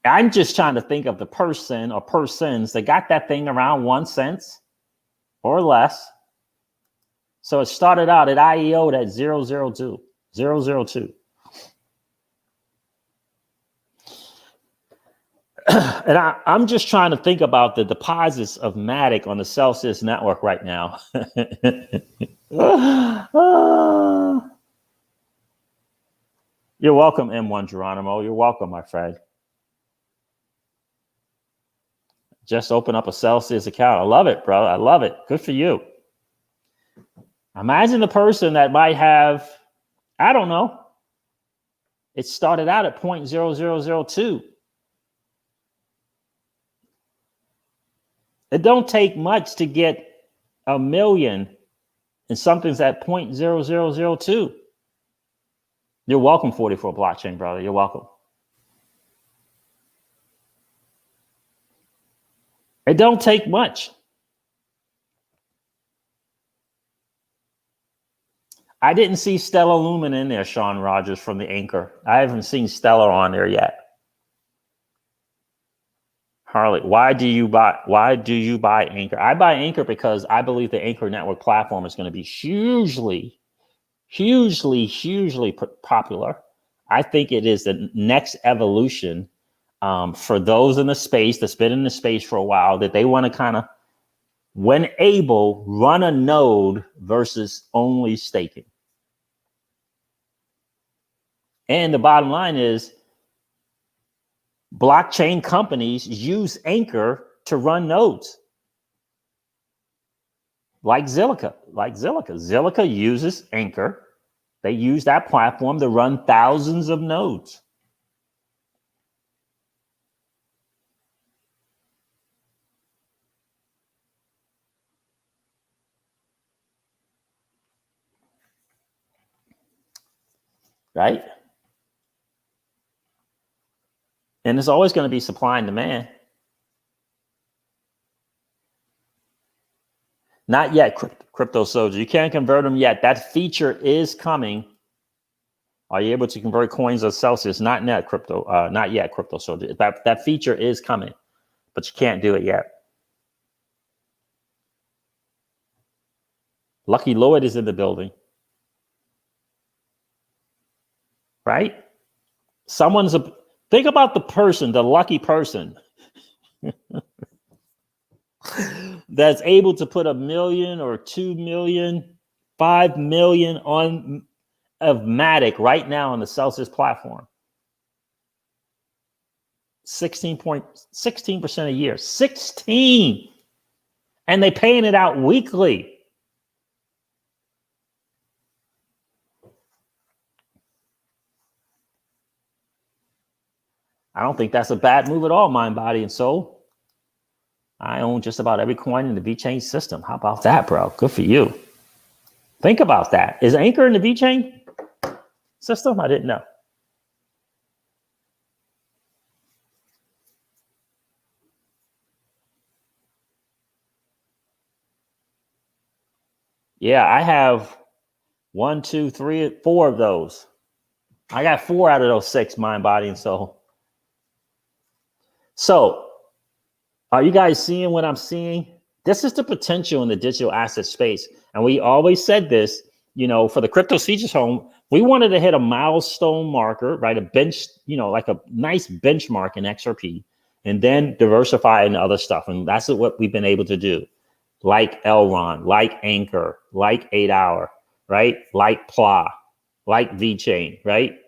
I'm just trying to think of the person or persons that got that thing around 1 cent or less. So it started out at IEO at 002. 002. And I'm just trying to think about the deposits of Matic on the Celsius network right now. You're welcome, M1 Geronimo. You're welcome, my friend. Just open up a Celsius account. I love it, bro. I love it. Good for you. Imagine the person that might have, I don't know, it started out at 0.0002. It don't take much to get a million and something's at 0.0002. You're welcome, 44 blockchain, brother. You're welcome. It don't take much. I didn't see Stellar Lumen in there, Sean Rogers from the Ankr. I haven't seen Stellar on there yet. Harley, why do you buy Ankr? I buy Ankr because I believe the Ankr network platform is going to be hugely popular. I think it is the next evolution for those in the space that's been in the space for a while, that they want to kind of, when able, run a node versus only staking. And the bottom line is, blockchain companies use Ankr to run nodes. Like Zilliqa. Zilliqa uses Ankr. They use that platform to run thousands of nodes. Right? And it's always going to be supply and demand. Not yet, Crypto Soldier. You can't convert them yet. That feature is coming. Are you able to convert coins of Celsius? Not yet, Crypto Soldier. That feature is coming, but you can't do it yet. Lucky Lloyd is in the building. Right? Think about the person, the lucky person that's able to put 1 million or 2 million, 5 million on of Matic right now on the Celsius platform. 16% a year. 16. And they paying it out weekly. I don't think that's a bad move at all, mind, body, and soul. I own just about every coin in the VeChain system. How about that, bro? Good for you. Think about that. Is Ankr in the VeChain system? I didn't know. Yeah, I have 1, 2, 3, 4 of those. I got 4 out of those 6, mind, body, and soul. So, are you guys seeing what I'm seeing? This is the potential in the digital asset space. And we always said this, for the crypto features home, we wanted to hit a milestone marker, right? A bench, like a nice benchmark in XRP, and then diversify into other stuff. And that's what we've been able to do. Like Elron, like Ankr, like 8 Hour, right? Like PLA, like VeChain, right?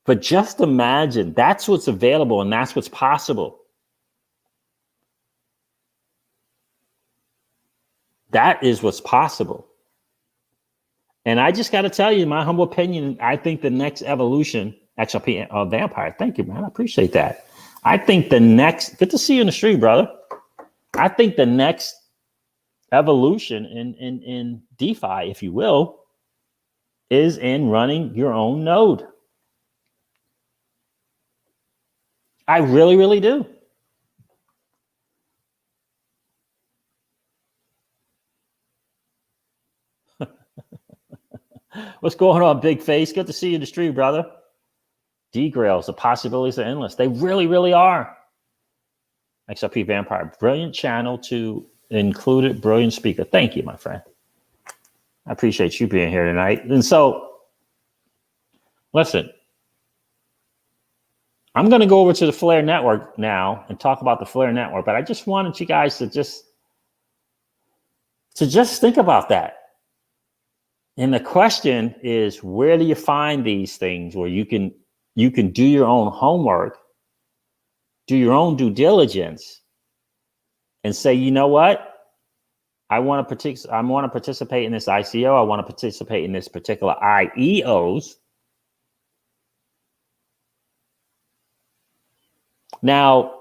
But just imagine that's what's available and that's what's possible. That is what's possible. And I just got to tell you, my humble opinion, I think the next evolution, XRP Vampire, thank you, man. I appreciate that. I think the next, good to see you in the street, brother. I think the next evolution in DeFi, if you will, is in running your own node. I really, really do. What's going on, big face? Good to see you in the street, brother. D-Grails, the possibilities are endless. They really, really are. XRP Vampire, brilliant channel to included, brilliant speaker. Thank you, my friend. I appreciate you being here tonight. And so, listen, I'm going to go over to the Flare Network now and talk about the Flare Network, but I just wanted you guys to just think about that. And the question is, where do you find these things where you can do your own homework, do your own due diligence, and say, you know what? I want to participate in this ICO. I want to participate in this particular IEOs. Now,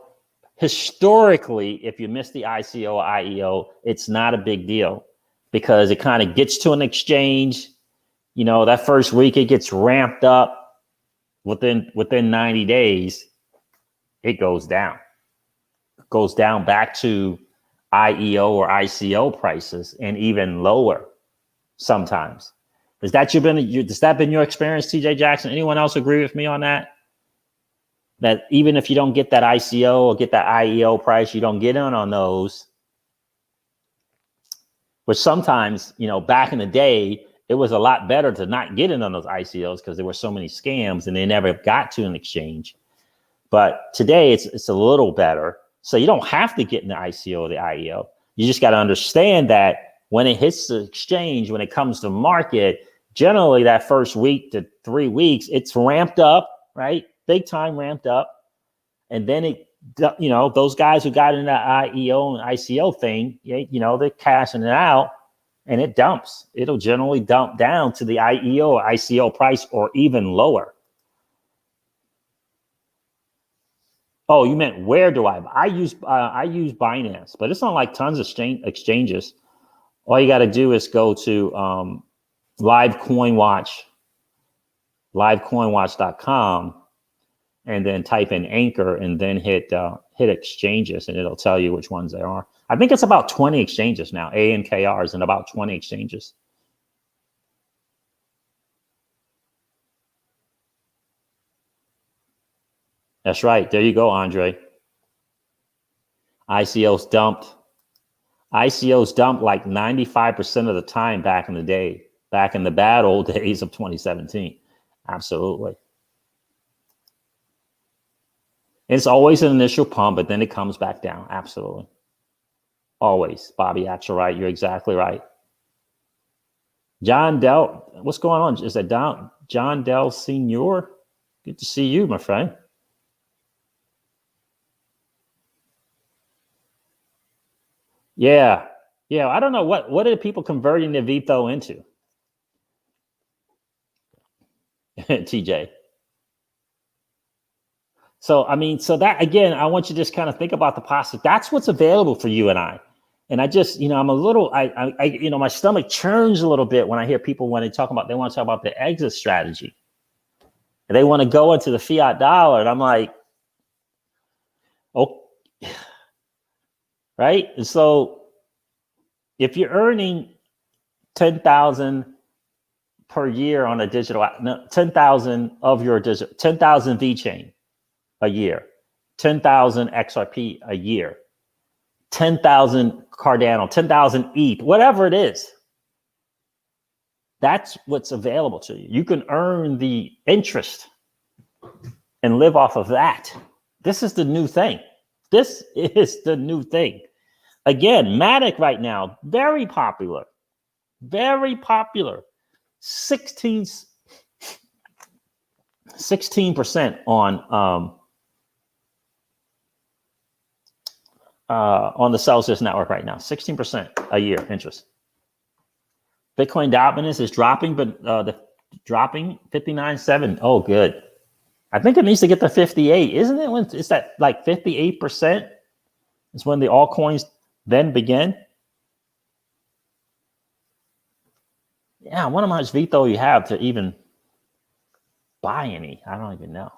historically, if you miss the ICO or IEO, it's not a big deal because it kind of gets to an exchange. That first week it gets ramped up. Within 90 days, it goes down. It goes down back to IEO or ICO prices and even lower sometimes. Has that been your experience, TJ Jackson? Anyone else agree with me on that? That even if you don't get that ICO or get that IEO price, you don't get in on those. Which sometimes, back in the day, it was a lot better to not get in on those ICOs because there were so many scams and they never got to an exchange. But today it's a little better. So you don't have to get in the ICO or the IEO. You just got to understand that when it hits the exchange, when it comes to market, generally that first week to 3 weeks, it's ramped up, right? Big time ramped up. And then those guys who got in that IEO and ICO thing, they're cashing it out and it dumps. It'll generally dump down to the IEO or ICO price or even lower. Oh, you meant where do I use Binance, but it's not like tons of exchanges. All you got to do is go to livecoinwatch.com and then type in Ankr and then hit exchanges and it'll tell you which ones they are. I think it's about 20 exchanges now, ANKRs, and about 20 exchanges. That's right. There you go, Andre. ICOs dumped like 95% of the time back in the day, back in the bad old days of 2017. Absolutely. It's always an initial pump, but then it comes back down. Absolutely. Always. Bobby Axel, right? You're exactly right. John Dell, what's going on? Is that John Dell Senior? Good to see you, my friend. Yeah. I don't know what are people converting the VTHO into? TJ. So, that again, I want you to just kind of think about the possible. That's what's available for you and I. And I just, I'm a little, my stomach churns a little bit when I hear people when they want to talk about the exit strategy. And they want to go into the fiat dollar. And I'm like, oh, right. And so if you're earning 10,000 per year on a digital, 10,000 of your digital, 10,000 VeChain a year, 10,000 XRP a year, 10,000 Cardano, 10,000 ETH, whatever it is. That's what's available to you. You can earn the interest and live off of that. This is the new thing. This is the new thing. Again, Matic right now, very popular. Very popular. 16% on the Celsius network right now. 16% a year interest. Bitcoin dominance is dropping, but dropping 59.7. Oh, good. I think it needs to get to 58, isn't it? When it's at like 58%, is when the altcoins then begin. Yeah, I wonder how much veto you have to even buy any. I don't even know.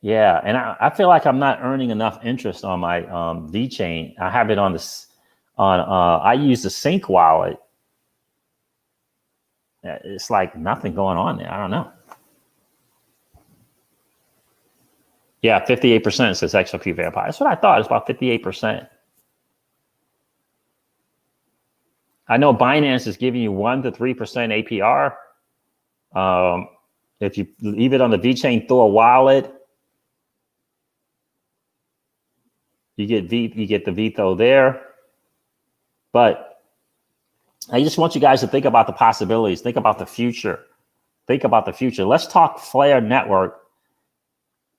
Yeah, and I feel like I'm not earning enough interest on my VeChain. I have it on this I use the Sync wallet. It's like nothing going on there. I don't know. Yeah, 58% says XRP Vampire. That's what I thought. It's about 58%. I know Binance is giving you 1 to 3% APR. If you leave it on the VeChain through a wallet, you get the veto there. But I just want you guys to think about the possibilities. Think about the future. Think about the future. Let's talk Flare Network,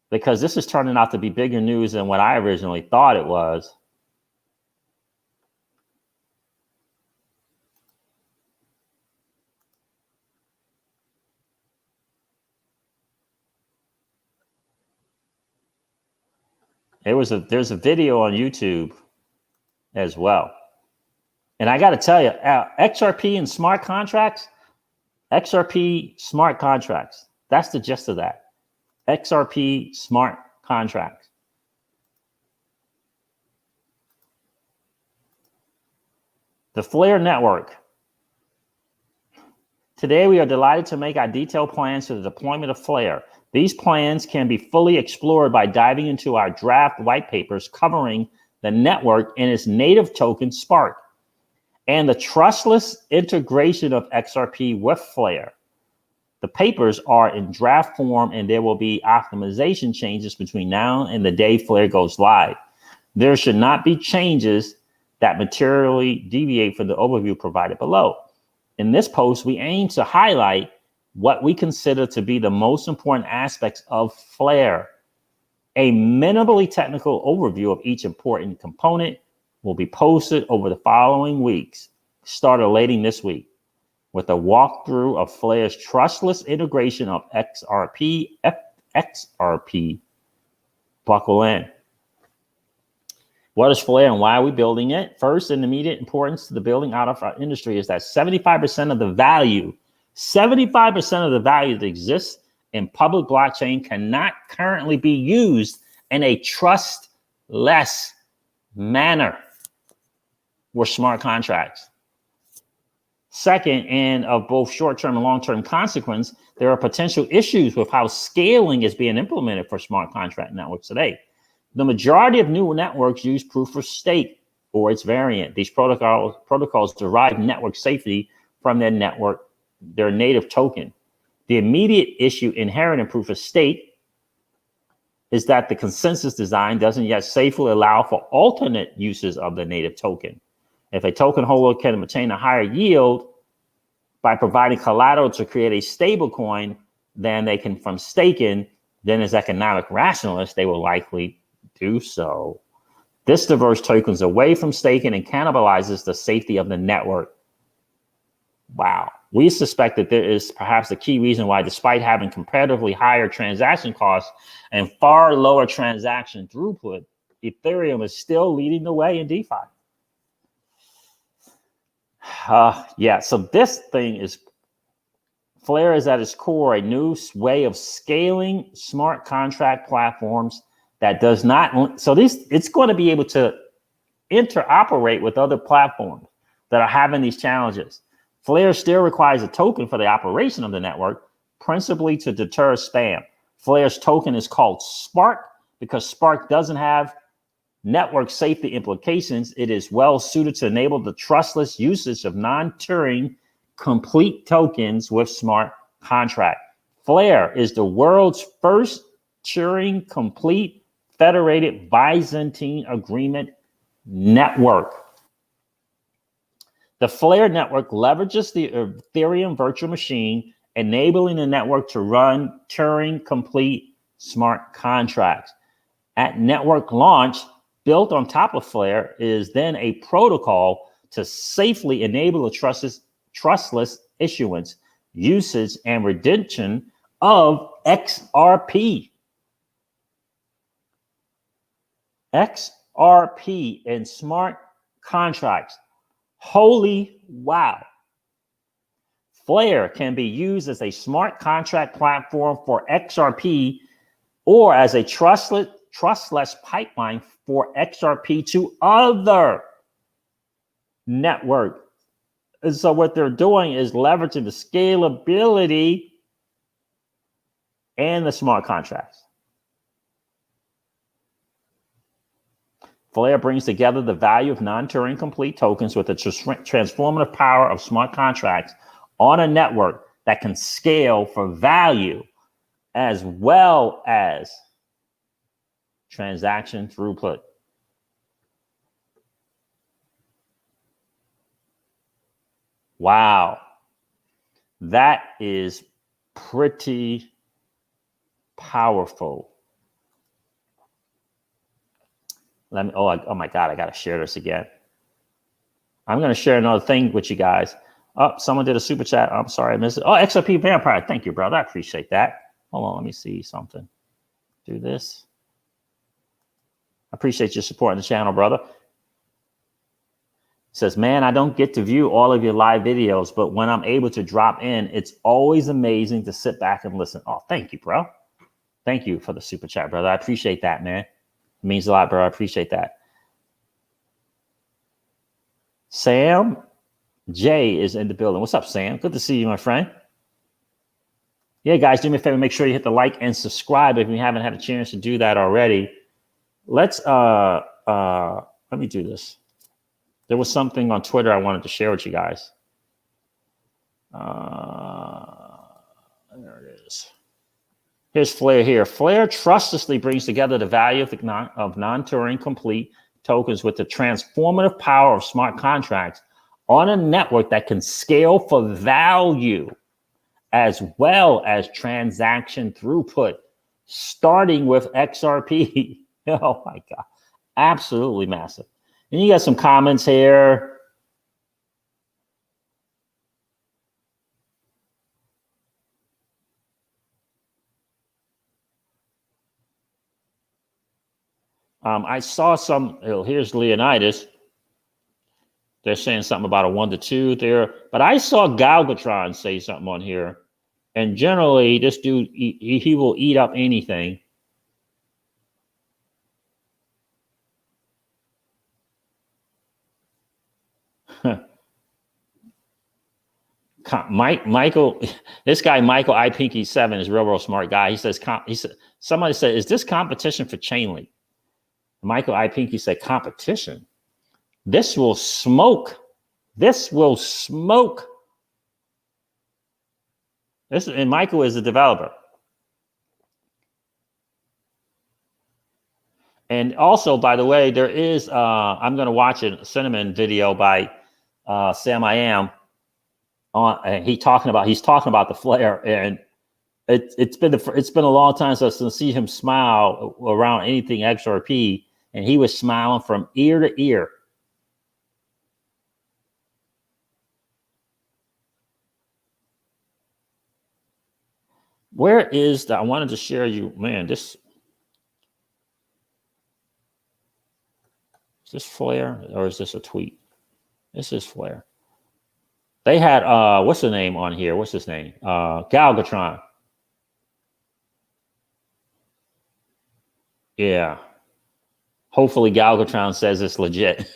because this is turning out to be bigger news than what I originally thought it was. There's a video on YouTube as well. And I got to tell you, XRP and smart contracts, XRP smart contracts, that's the gist of that. XRP smart contracts. The Flare Network. Today, we are delighted to make our detailed plans for the deployment of Flare. These plans can be fully explored by diving into our draft white papers covering the network and its native token Spark, and the trustless integration of XRP with Flare. The papers are in draft form, and there will be optimization changes between now and the day Flare goes live. There should not be changes that materially deviate from the overview provided below. In this post, we aim to highlight what we consider to be the most important aspects of Flare. A minimally technical overview of each important component will be posted over the following weeks, starting this week, with a walkthrough of Flare's trustless integration of XRP. Buckle in. What is Flare and why are we building it? First, an immediate importance to the building out of our industry is that 75% of the value that exists in public blockchain cannot currently be used in a trustless manner with smart contracts. Second, and of both short-term and long-term consequence, there are potential issues with how scaling is being implemented for smart contract networks today. The majority of new networks use proof of stake or its variant. These protocols derive network safety from their native token. The immediate issue inherent in proof of stake is that the consensus design doesn't yet safely allow for alternate uses of the native token. If a token holder can obtain a higher yield by providing collateral to create a stable coin than they can from staking, then as economic rationalists, they will likely do so. This diverts tokens away from staking and cannibalizes the safety of the network. Wow. We suspect that there is perhaps the key reason why, despite having comparatively higher transaction costs and far lower transaction throughput, Ethereum is still leading the way in DeFi. So this thing is, Flare is at its core a new way of scaling smart contract platforms that does not. So it's going to be able to interoperate with other platforms that are having these challenges. Flare still requires a token for the operation of the network, principally to deter spam. Flare's token is called Spark because Spark doesn't have network safety implications. It is well suited to enable the trustless usage of non-Turing complete tokens with smart contract. Flare is the world's first Turing complete federated Byzantine agreement network. The Flare network leverages the Ethereum virtual machine, enabling the network to run Turing complete smart contracts. At network launch, built on top of Flare is then a protocol to safely enable a trustless issuance, usage, and redemption of XRP. XRP and smart contracts. Holy wow. Flare can be used as a smart contract platform for XRP or as a trustless pipeline for XRP to other networks. And so what they're doing is leveraging the scalability and the smart contracts. Flare brings together the value of non-Turing complete tokens with the transformative power of smart contracts on a network that can scale for value as well as transaction throughput. Wow. That is pretty powerful. Oh my God, I got to share this again. I'm going to share another thing with you guys. Oh, someone did a super chat. I'm sorry, I missed it. Oh, XRP Vampire. Thank you, brother. I appreciate that. Hold on, let me see something. Do this. I appreciate your support on the channel, brother. It says, man, I don't get to view all of your live videos, but when I'm able to drop in, it's always amazing to sit back and listen. Oh, thank you, bro. Thank you for the super chat, brother. I appreciate that, man. It means a lot, bro. I appreciate that. Sam J is in the building. What's up, Sam? Good to see you, my friend. Yeah, guys, do me a favor. Make sure you hit the like and subscribe if you haven't had a chance to do that already. Let's let me do this. There was something on Twitter I wanted to share with you guys. There it is. Here's Flare here. Flare trustlessly brings together the value of non-Turing complete tokens with the transformative power of smart contracts on a network that can scale for value as well as transaction throughput, starting with XRP. Oh my God, absolutely massive. And you got some comments here. I saw some, here's Leonidas. They're saying something about a 1 to 2 there, but I saw Galvatron say something on here. And generally, this dude, he will eat up anything. Michael, this guy, Michael I Pinky 7 is a real smart guy. He says, somebody said, is this competition for Chainlink? Michael I Pinky said, competition. This will smoke. This will smoke. And Michael is a developer. And also, by the way, there is, I'm going to watch a Cinnamon video by Sam I Am. He's talking about the Flare, and it's been a long time since I see him smile around anything XRP, and he was smiling from ear to ear. Where is that? I wanted to share you, man. Is this Flare or is this a tweet? This is Flare. They had what's the name on here? What's his name? Galvatron. Yeah. Hopefully Galvatron says it's legit.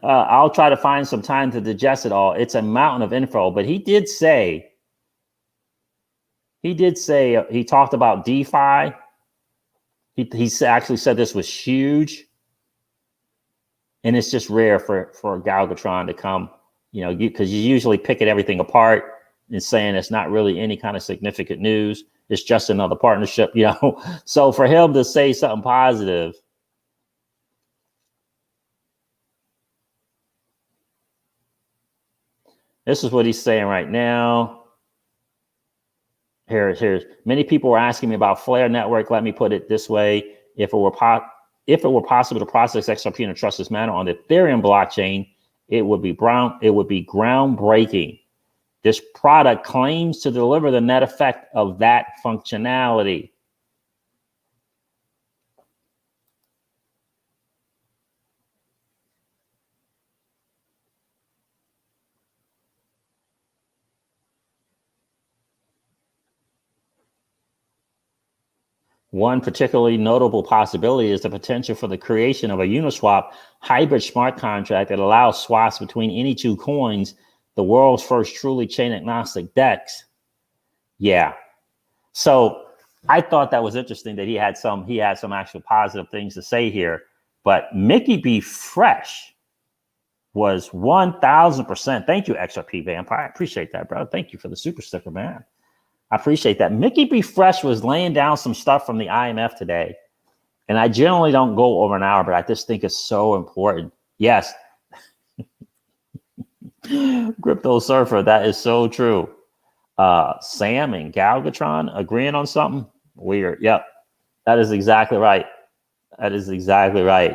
I'll try to find some time to digest it all. It's a mountain of info, but he did say he talked about DeFi. He actually said this was huge, and it's just rare for Galvatron to come, because you usually picking everything apart and saying it's not really any kind of significant news. It's just another partnership, So for him to say something positive, this is what he's saying right now. Here's many people were asking me about Flare Network. Let me put it this way: if it were possible to process XRP in a trustless manner on the Ethereum blockchain, it would be groundbreaking. This product claims to deliver the net effect of that functionality. One particularly notable possibility is the potential for the creation of a Uniswap hybrid smart contract that allows swaps between any two coins, the world's first truly chain agnostic DEX. Yeah. So I thought that was interesting that he had some actual positive things to say here. But Mickey B. Fresh was 1,000%. Thank you, XRP Vampire. I appreciate that, bro. Thank you for the super sticker, man. I appreciate that. Mickey B. Fresh was laying down some stuff from the IMF today. And I generally don't go over an hour, but I just think it's so important. Yes. Crypto Surfer, that is so true. Sam and Galvatron agreeing on something? Weird. Yep. That is exactly right.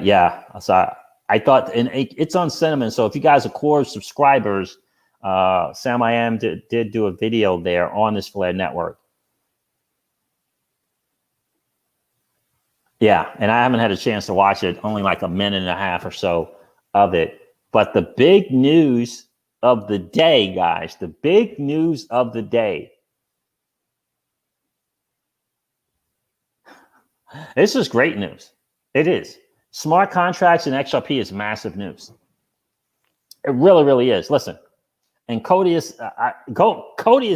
Yeah. So I thought, and it's on Cinnamon. So if you guys are core subscribers, Sam I Am did do a video there on this Flare network. Yeah, and I haven't had a chance to watch it, only like a minute and a half or so of it. But the big news of the day, guys, the big news of the day. This is great news. It is. Smart contracts and XRP is massive news. It really, really is. Listen, and Codius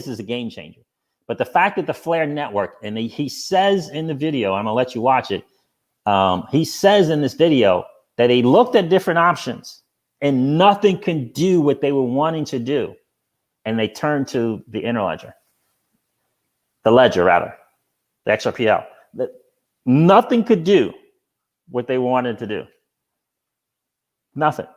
is a game changer. But the fact that the Flare network, and he says in the video, I'm going to let you watch it. He says in this video that they looked at different options and nothing can do what they were wanting to do. And they turned to the interledger, the ledger rather, the XRPL. That nothing could do what they wanted to do. Nothing.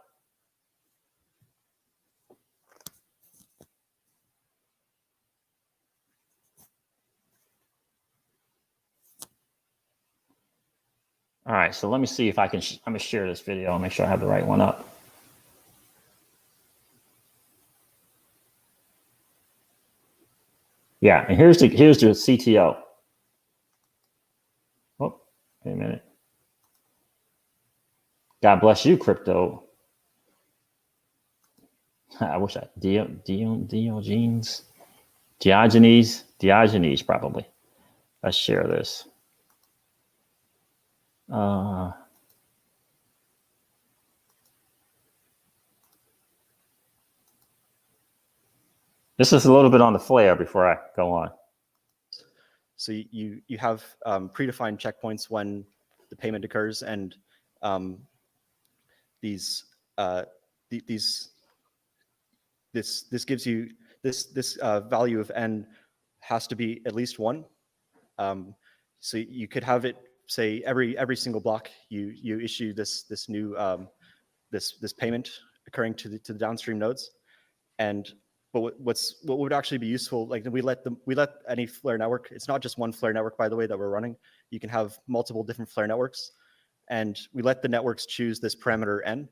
All right, so let me see if I can. I'm gonna share this video and make sure I have the right one up. Yeah, and here's the CTO. Oh, wait a minute. God bless you, crypto. I wish I Diogenes probably. Let's share this. This is a little bit on the flare before I go on. So you have predefined checkpoints when the payment occurs, and this gives you this value of n has to be at least 1. So you could have it say every single block you issue this new this payment occurring to the downstream nodes. But what would actually be useful, like we let any Flare network, it's not just one Flare network, by the way, that we're running. You can have multiple different Flare networks, and we let the networks choose this parameter n.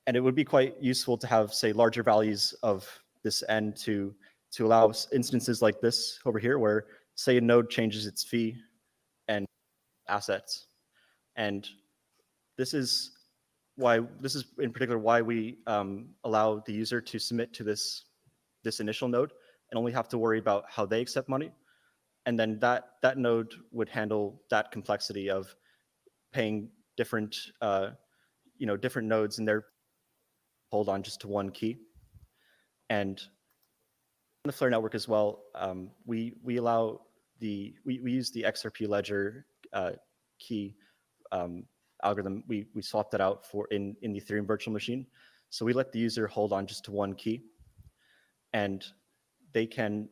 And it would be quite useful to have, say, larger values of this n to allow instances like this over here, where, say, a node changes its fee and assets. And this is in particular why we allow the user to submit to this initial node and only have to worry about how they accept money. And then that node would handle that complexity of paying different, different nodes and they're hold on just to one key. And on the Flare network as well, we allow we use the XRP ledger key algorithm. We swapped that out for in the Ethereum virtual machine. So we let the user hold on just to one key, and they can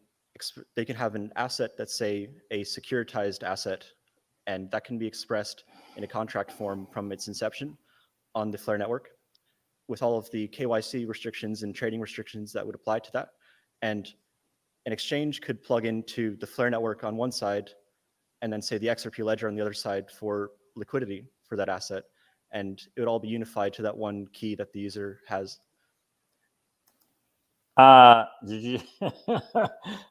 have an asset that's, say, a securitized asset, and that can be expressed in a contract form from its inception on the Flare network, with all of the KYC restrictions and trading restrictions that would apply to that. And an exchange could plug into the Flare network on one side, and then say the XRP ledger on the other side for liquidity for that asset, and it would all be unified to that one key that the user has. Did you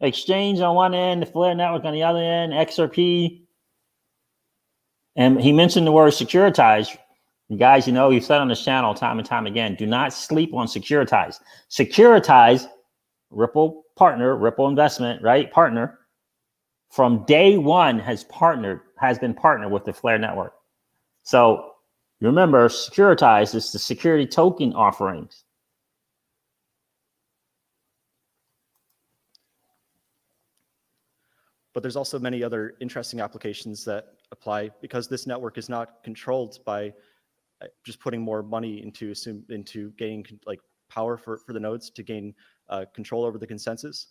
exchange on one end, the Flare network on the other end, XRP? And he mentioned the word securitize. You guys, we've said on this channel time and time again, do not sleep on securitize. Securitize, Ripple partner, Ripple investment, right? Partner, from day one has been partnered with the Flare network. So remember, securitize is the security token offerings. But there's also many other interesting applications that apply, because this network is not controlled by just putting more money into gaining like power for the nodes to gain control over the consensus.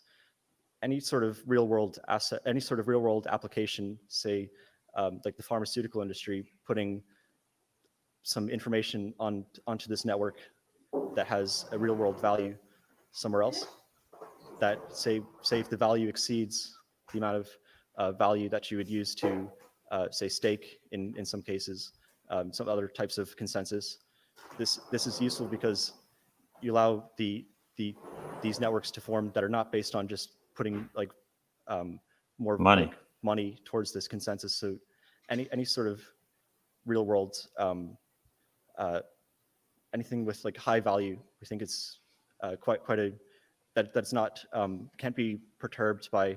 Any sort of real world asset, any sort of real world application, say like the pharmaceutical industry, putting some information onto this network that has a real world value somewhere else, that say if the value exceeds the amount of value that you would use to say stake in some cases, some other types of consensus. This is useful because you allow these networks to form that are not based on just putting like more money towards this consensus. So any sort of real world anything with like high value, we think it's quite a that's not can't be perturbed by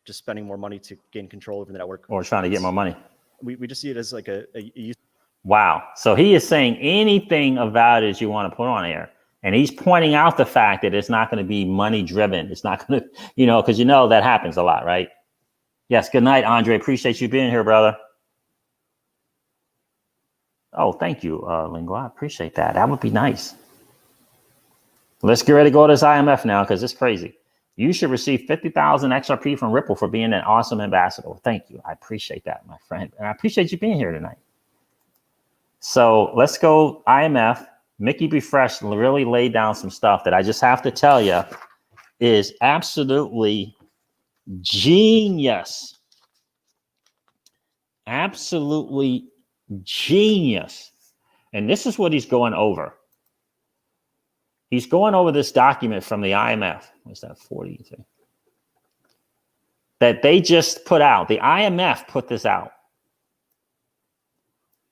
just spending more money to gain control over the network or trying to get more money. We just see it as like a wow. So he is saying anything of value that you want to put on air. And he's pointing out the fact that it's not going to be money driven. It's not going to, because that happens a lot, right? Yes. Good night, Andre. Appreciate you being here, brother. Oh, thank you, Lingo. I appreciate that. That would be nice. Let's get ready to go to this IMF now, because it's crazy. You should receive 50,000 XRP from Ripple for being an awesome ambassador. Thank you. I appreciate that, my friend. And I appreciate you being here tonight. So let's go IMF. Mickey Be Fresh really laid down some stuff that I just have to tell you is absolutely genius. Absolutely genius. And this is what he's going over. He's going over this document from the IMF. What's that, 40? That they just put out. The IMF put this out.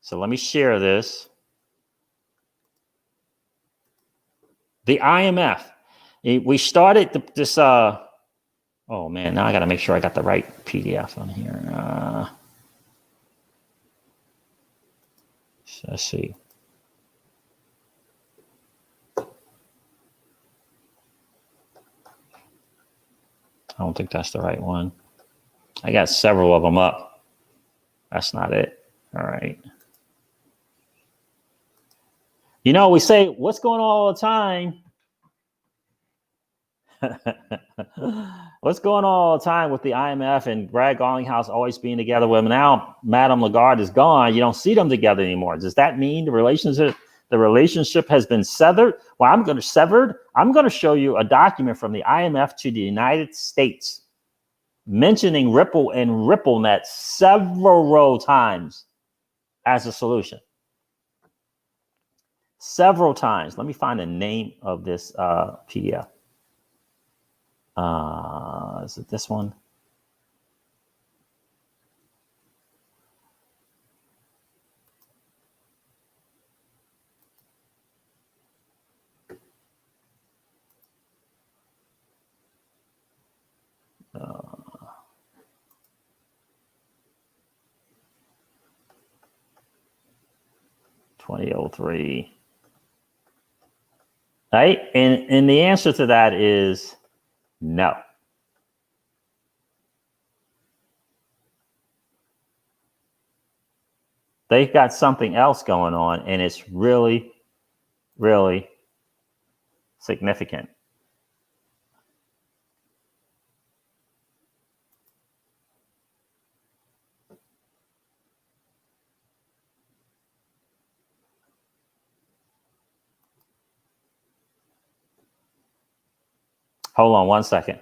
So let me share this. The IMF. We started this. Oh man, now I got to make sure I got the right PDF on here. Let's see. I don't think that's the right one. I got several of them up. That's not it. All right. We say, what's going on all the time? What's going on all the time with the IMF and Brad Garlinghouse always being together with them? Now, Madame Lagarde is gone. You don't see them together anymore. Does that mean the relationship has been severed? Well, I'm going to show you a document from the IMF to the United States mentioning Ripple and RippleNet several times as a solution. Several times. Let me find the name of this PDF. Is it this one? 2003. Right? And the answer to that is no. They've got something else going on, and it's really, really significant. Hold on one second.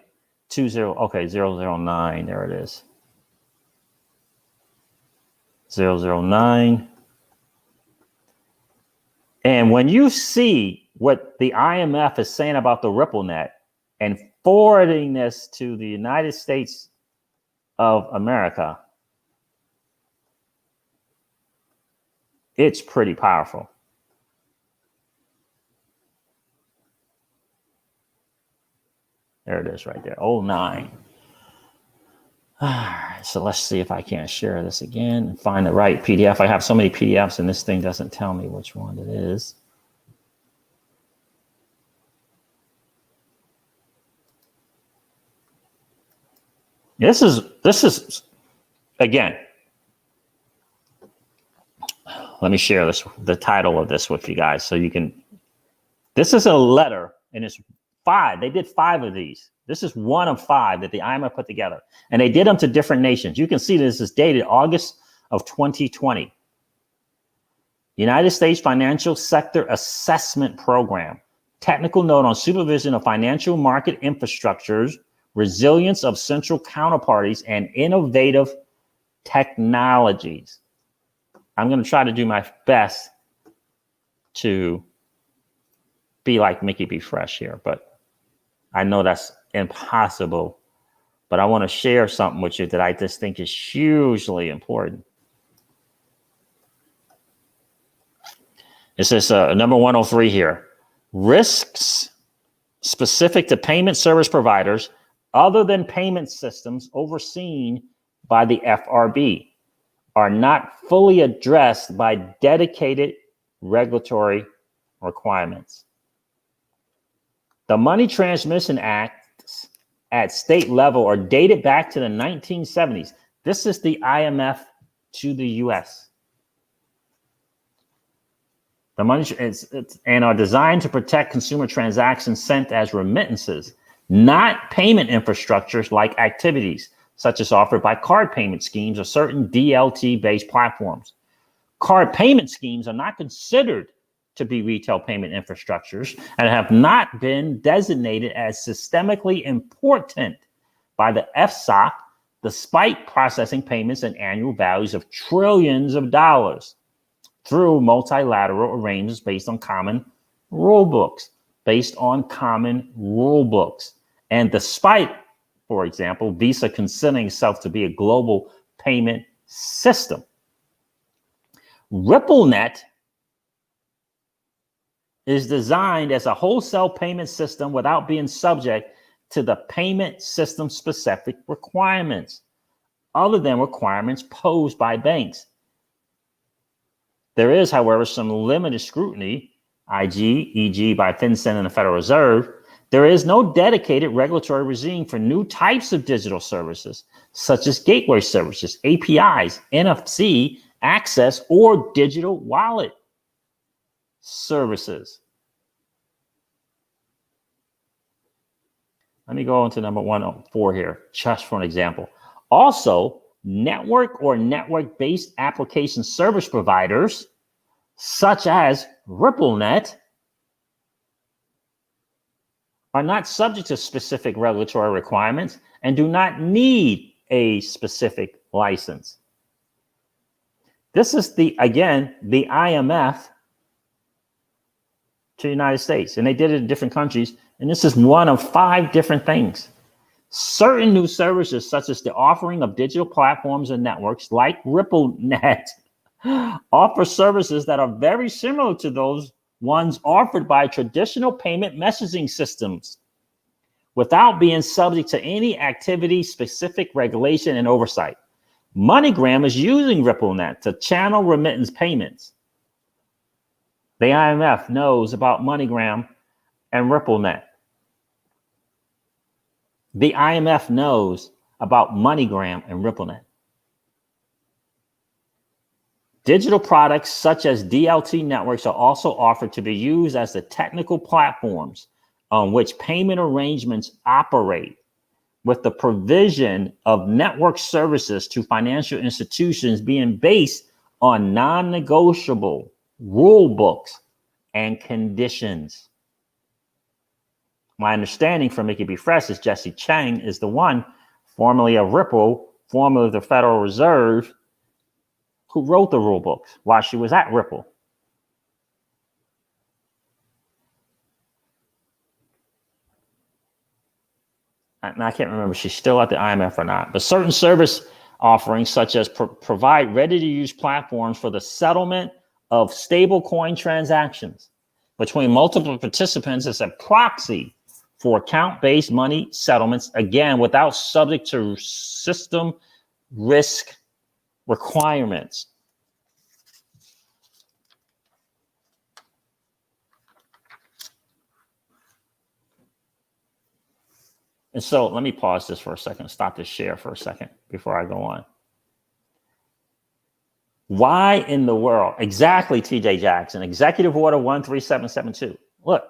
009. There it is. 009. And when you see what the IMF is saying about the RippleNet and forwarding this to the United States of America, it's pretty powerful. There it is right there. 09. All right, so let's see if I can't share this again and find the right PDF. I have so many PDFs and this thing doesn't tell me which one it is. This is again, let me share this, the title of this with you guys so you can, this is a letter and it's 5. They did 5 of these. This is one of 5 that the IMF put together, and they did them to different nations. You can see this is dated August of 2020. United States Financial Sector Assessment Program. Technical note on supervision of financial market infrastructures, resilience of central counterparties, and innovative technologies. I'm going to try to do my best to be like Mickey B. Fresh here, but I know that's impossible, but I want to share something with you that I just think is hugely important. It says number 103 here. Risks specific to payment service providers other than payment systems overseen by the FRB are not fully addressed by dedicated regulatory requirements. The Money Transmission Acts at state level are dated back to the 1970s. This is the IMF to the US. The money and are designed to protect consumer transactions sent as remittances, not payment infrastructures like activities, such as offered by card payment schemes or certain DLT-based platforms. Card payment schemes are not considered to be retail payment infrastructures and have not been designated as systemically important by the FSOC, despite processing payments and annual values of trillions of dollars through multilateral arrangements based on common rule books, And despite, for example, Visa considering itself to be a global payment system. RippleNet is designed as a wholesale payment system without being subject to the payment system specific requirements, other than requirements posed by banks. There is, however, some limited scrutiny, e.g. by FinCEN and the Federal Reserve. There is no dedicated regulatory regime for new types of digital services, such as gateway services, APIs, NFC access, or digital wallet services. Let me go on to number 104 here, just for an example. Also, network or network-based application service providers, such as RippleNet, are not subject to specific regulatory requirements and do not need a specific license. This is the IMF to the United States, and they did it in different countries, and this is one of 5 different things. Certain new services, such as the offering of digital platforms and networks like RippleNet, offer services that are very similar to those ones offered by traditional payment messaging systems without being subject to any activity-specific regulation and oversight. MoneyGram is using RippleNet to channel remittance payments. The IMF knows about MoneyGram and RippleNet. The IMF knows about MoneyGram and RippleNet. Digital products such as DLT networks are also offered to be used as the technical platforms on which payment arrangements operate, with the provision of network services to financial institutions being based on non-negotiable rule books and conditions. My understanding from Mickey B. Fresh is Jesse Chang is the one, formerly of Ripple, formerly of the Federal Reserve, who wrote the rule books while she was at Ripple. And I can't remember if she's still at the IMF or not, but certain service offerings such as provide ready-to-use platforms for the settlement of stablecoin transactions between multiple participants as a proxy for account-based money settlements, again, without subject to system risk requirements. And so let me pause this for a second, stop this share for a second before I go on. Why in the world? Exactly, TJ Jackson, Executive Order 13772. Look,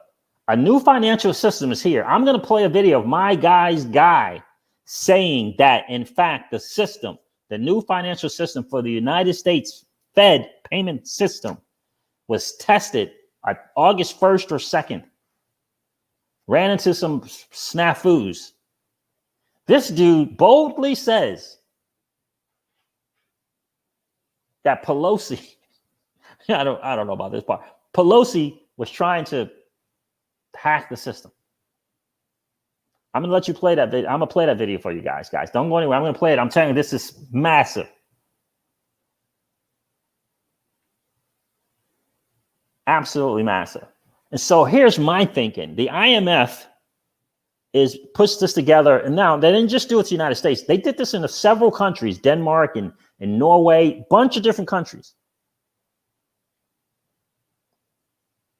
a new financial system is here. I'm going to play a video of my guy's guy saying that, in fact, the system, the new financial system for the United States Fed payment system was tested on August 1st or 2nd. Ran into some snafus. This dude boldly says that Pelosi, I don't know about this part. Pelosi was trying to hack the system. I'm gonna let you play that video. I'm gonna play that video for you guys. Don't go anywhere. I'm gonna play it. I'm telling you, this is massive. Absolutely massive. And so here's my thinking. The IMF puts this together, and now they didn't just do it to the United States. They did this in several countries, Denmark and Norway, bunch of different countries.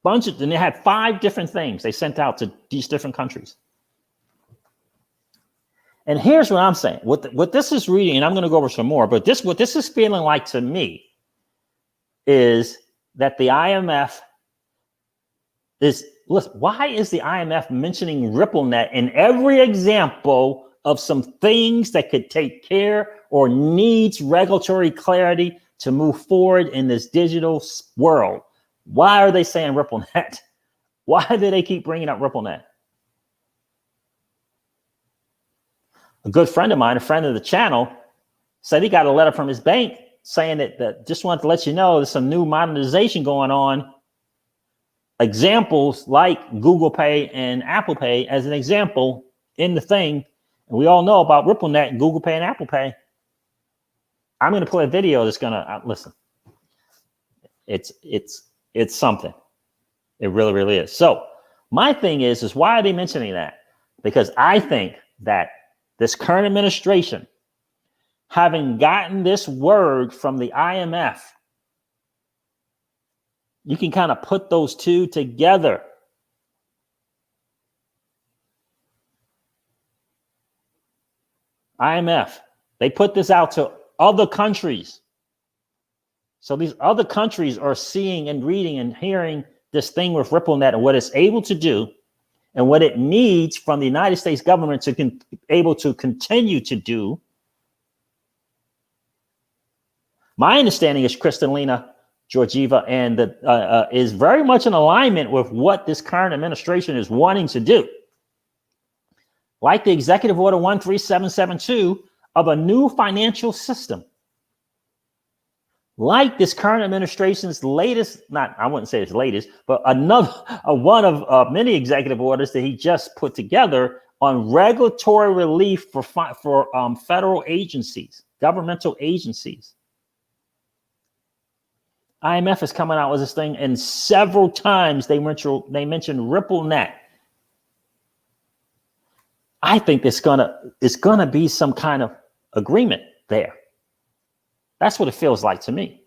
And they had 5 different things they sent out to these different countries. And here's what I'm saying. What this is reading, and I'm going to go over some more, but what this is feeling like to me is that the IMF is, listen, why is the IMF mentioning RippleNet in every example of some things that could take care or needs regulatory clarity to move forward in this digital world? Why are they saying RippleNet? Why do they keep bringing up RippleNet? A good friend of mine, a friend of the channel, said he got a letter from his bank saying that just wanted to let you know there's some new monetization going on. Examples like Google Pay and Apple Pay as an example in the thing. And we all know about RippleNet, Google Pay, and Apple Pay. I'm going to play a video that's going to listen. It's something. It really, really is. So my thing is why are they mentioning that? Because I think that this current administration, having gotten this word from the IMF, you can kind of put those two together. IMF, they put this out to other countries. So these other countries are seeing and reading and hearing this thing with RippleNet and what it's able to do and what it needs from the United States government to be able to continue to do. My understanding is Kristalina Georgieva and is very much in alignment with what this current administration is wanting to do. Like the Executive Order 13772 of a new financial system. Like this current administration's latest, I wouldn't say it's latest, but one of many executive orders that he just put together on regulatory relief for federal agencies, governmental agencies. IMF is coming out with this thing, and several times they mentioned RippleNet. I think it's gonna be some kind of agreement there. That's what it feels like to me.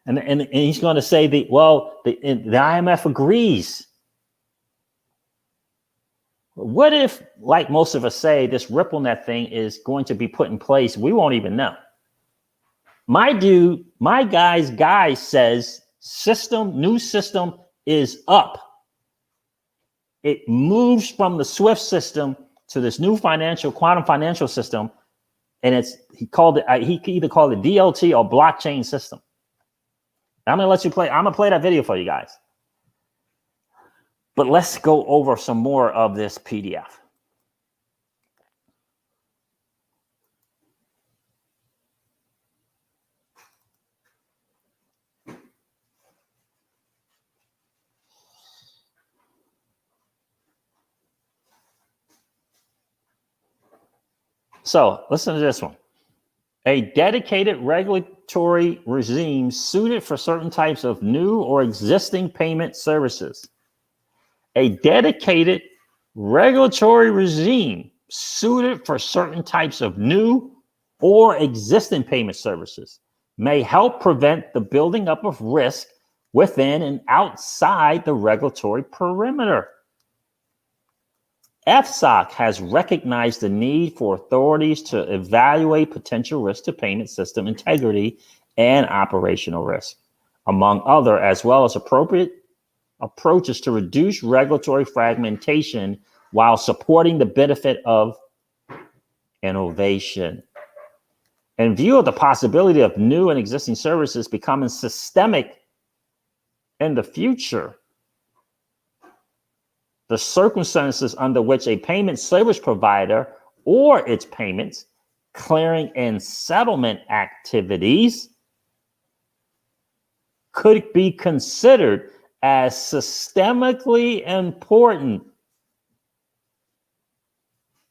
And he's going to say the IMF agrees. What if, like most of us say, this RippleNet thing is going to be put in place? We won't even know. My guy says new system is up. It moves from the SWIFT system to this new quantum financial system. And he either called it DLT or blockchain system. I'm going to play that video for you guys. But let's go over some more of this PDF. So listen to this one. A dedicated regulatory regime suited for certain types of new or existing payment services. A dedicated regulatory regime suited for certain types of new or existing payment services may help prevent the building up of risk within and outside the regulatory perimeter. FSOC has recognized the need for authorities to evaluate potential risk to payment system integrity and operational risk, among other, as well as appropriate approaches to reduce regulatory fragmentation while supporting the benefit of innovation. In view of the possibility of new and existing services becoming systemic in the future, the circumstances under which a payment service provider or its payments, clearing, and settlement activities could be considered as systemically important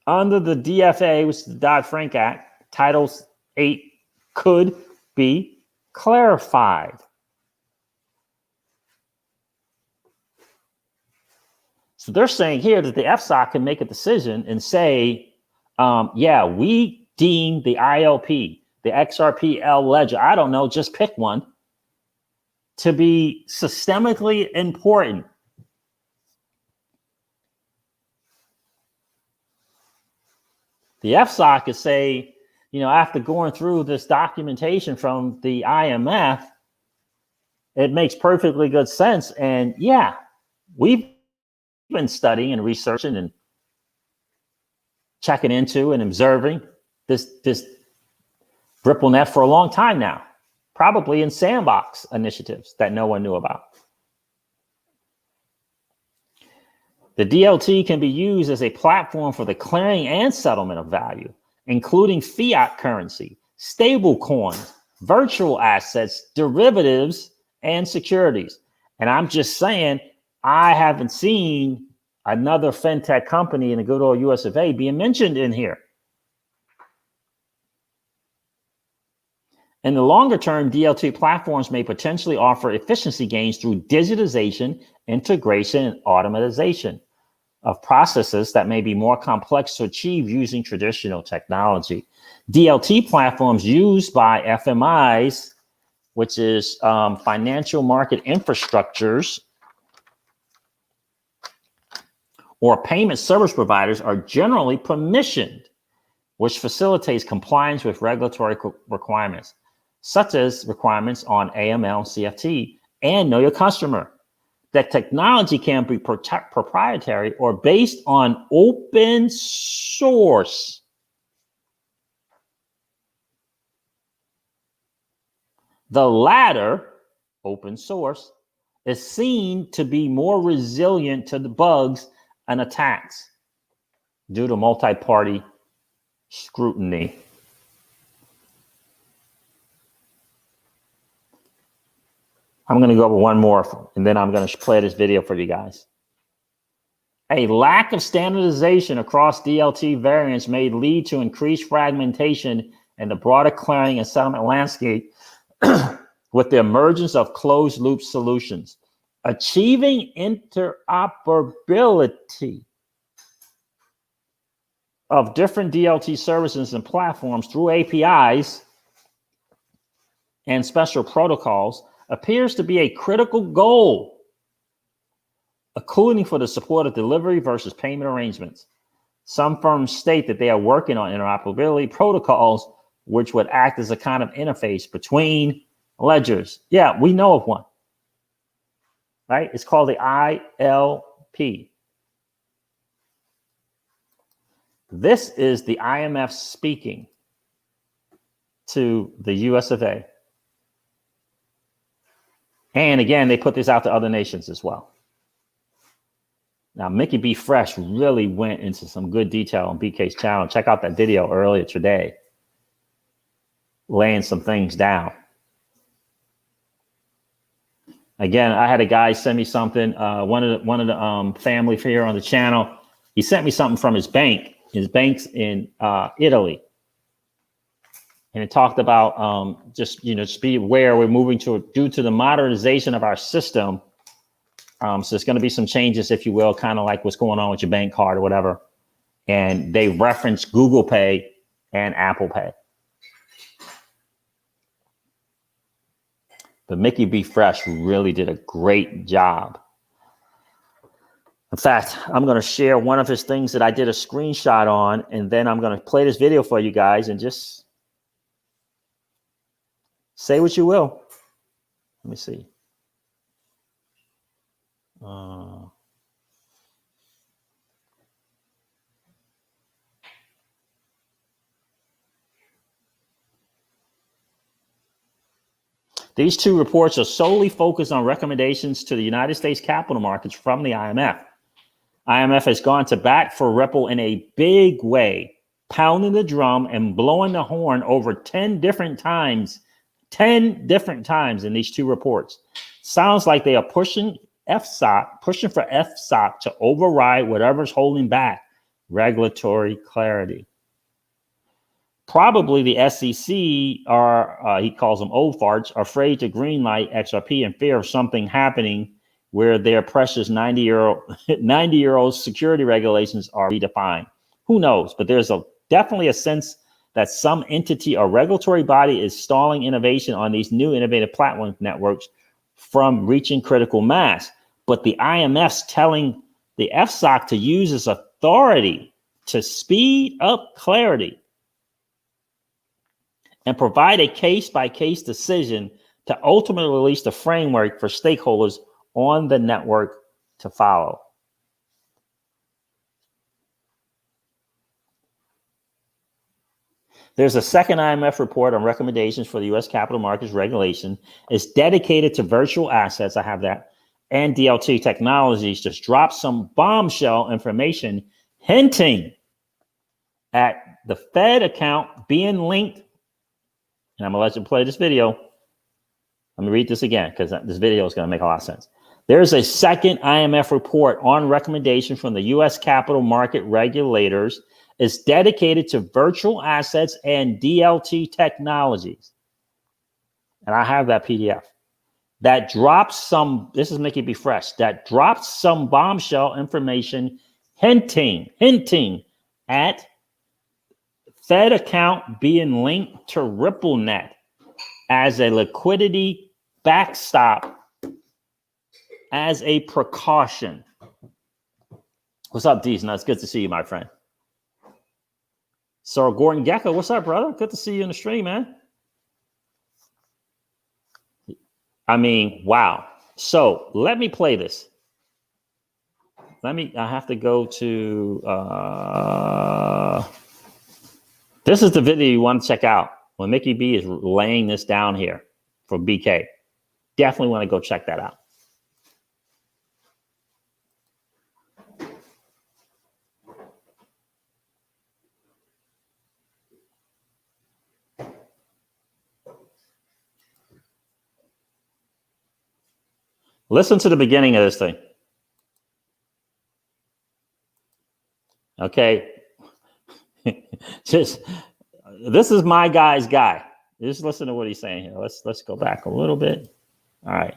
under the DFA, which is the Dodd-Frank Act, Title 8, could be clarified. So they're saying here that the FSOC can make a decision and say, we deem the ILP, the XRPL ledger, I don't know, just pick one, to be systemically important. The FSOC could say, after going through this documentation from the IMF, it makes perfectly good sense. And we've been studying and researching and checking into and observing this RippleNet for a long time now, probably in sandbox initiatives that no one knew about. The DLT can be used as a platform for the clearing and settlement of value, including fiat currency, stable coins, virtual assets, derivatives, and securities. And I'm just saying, I haven't seen another fintech company in the good old US of A being mentioned in here. In the longer term, DLT platforms may potentially offer efficiency gains through digitization, integration, and automatization of processes that may be more complex to achieve using traditional technology. DLT platforms used by FMIs, which is financial market infrastructures, or payment service providers, are generally permissioned, which facilitates compliance with regulatory requirements, such as requirements on AML, CFT, and Know Your Customer. That technology can be proprietary or based on open source. The latter, open source, is seen to be more resilient to the bugs and attacks due to multi-party scrutiny. I'm going to go over one more, and then I'm going to play this video for you guys. A lack of standardization across DLT variants may lead to increased fragmentation in the broader clearing and settlement landscape with the emergence of closed-loop solutions. Achieving interoperability of different DLT services and platforms through APIs and special protocols appears to be a critical goal, including for the support of delivery versus payment arrangements. Some firms state that they are working on interoperability protocols, which would act as a kind of interface between ledgers. Yeah, we know of one, right? It's called the ILP. This is the IMF speaking to the US of A. And again, they put this out to other nations as well. Now, Mickey B. Fresh really went into some good detail on BK's channel. Check out that video earlier today, laying some things down. Again, I had a guy send me something. One of the family here on the channel, he sent me something from his bank. His bank's in Italy, and it talked about just be aware we're moving to due to the modernization of our system. So there's going to be some changes, if you will, kind of like what's going on with your bank card or whatever. And they reference Google Pay and Apple Pay. But Mickey B. Fresh really did a great job. In fact, I'm going to share one of his things that I did a screenshot on, and then I'm going to play this video for you guys and just say what you will. Let me see. These two reports are solely focused on recommendations to the United States capital markets from the IMF. IMF has gone to bat for Ripple in a big way, pounding the drum and blowing the horn over 10 different times in these two reports. Sounds like they are pushing for FSOC to override whatever's holding back regulatory clarity. Probably the SEC are, he calls them old farts, are afraid to greenlight XRP in fear of something happening where their precious 90-year-old security regulations are redefined. Who knows? But there's definitely a sense that some entity or regulatory body is stalling innovation on these new innovative platform networks from reaching critical mass. But the IMF's telling the FSOC to use its authority to speed up clarity and provide a case-by-case decision to ultimately release the framework for stakeholders on the network to follow. There's a second IMF report on recommendations for the U.S. capital markets regulation. It's dedicated to virtual assets. I have that. And DLT technologies just dropped some bombshell information hinting at the Fed account being linked. And I'm going to let you play this video. Let me read this again because this video is going to make a lot of sense. There's a second IMF report on recommendation from the U.S. capital market regulators. It's dedicated to virtual assets and DLT technologies. And I have that PDF. That drops some, this is Mickey B. Fresh, that drops some bombshell information hinting at Fed account being linked to RippleNet as a liquidity backstop as a precaution. What's up, Deez? It's good to see you, my friend. So Gordon Gecko, what's up, brother? Good to see you in the stream, man. I mean, wow. So let me play this. I have to go to, this is the video you want to check out when Mickey B is laying this down here for BK. Definitely want to go check that out. Listen to the beginning of this thing. Okay. This is my guy's guy. Just listen to what he's saying here. Let's go back a little bit. All right.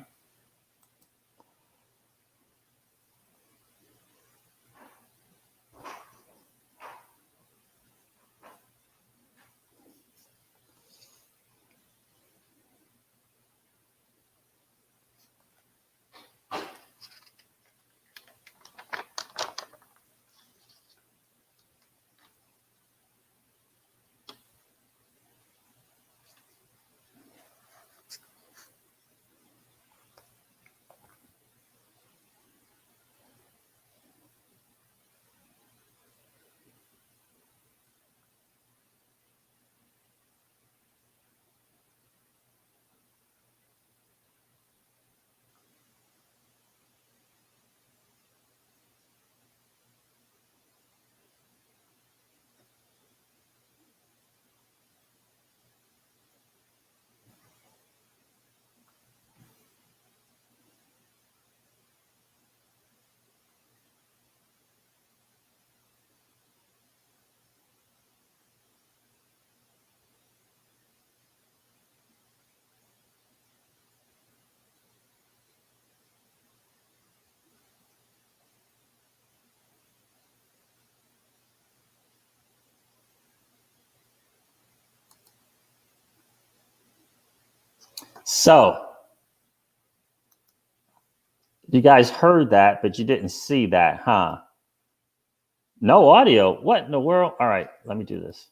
So you guys heard that, but you didn't see that, huh? No audio. What in the world? All right, let me do this.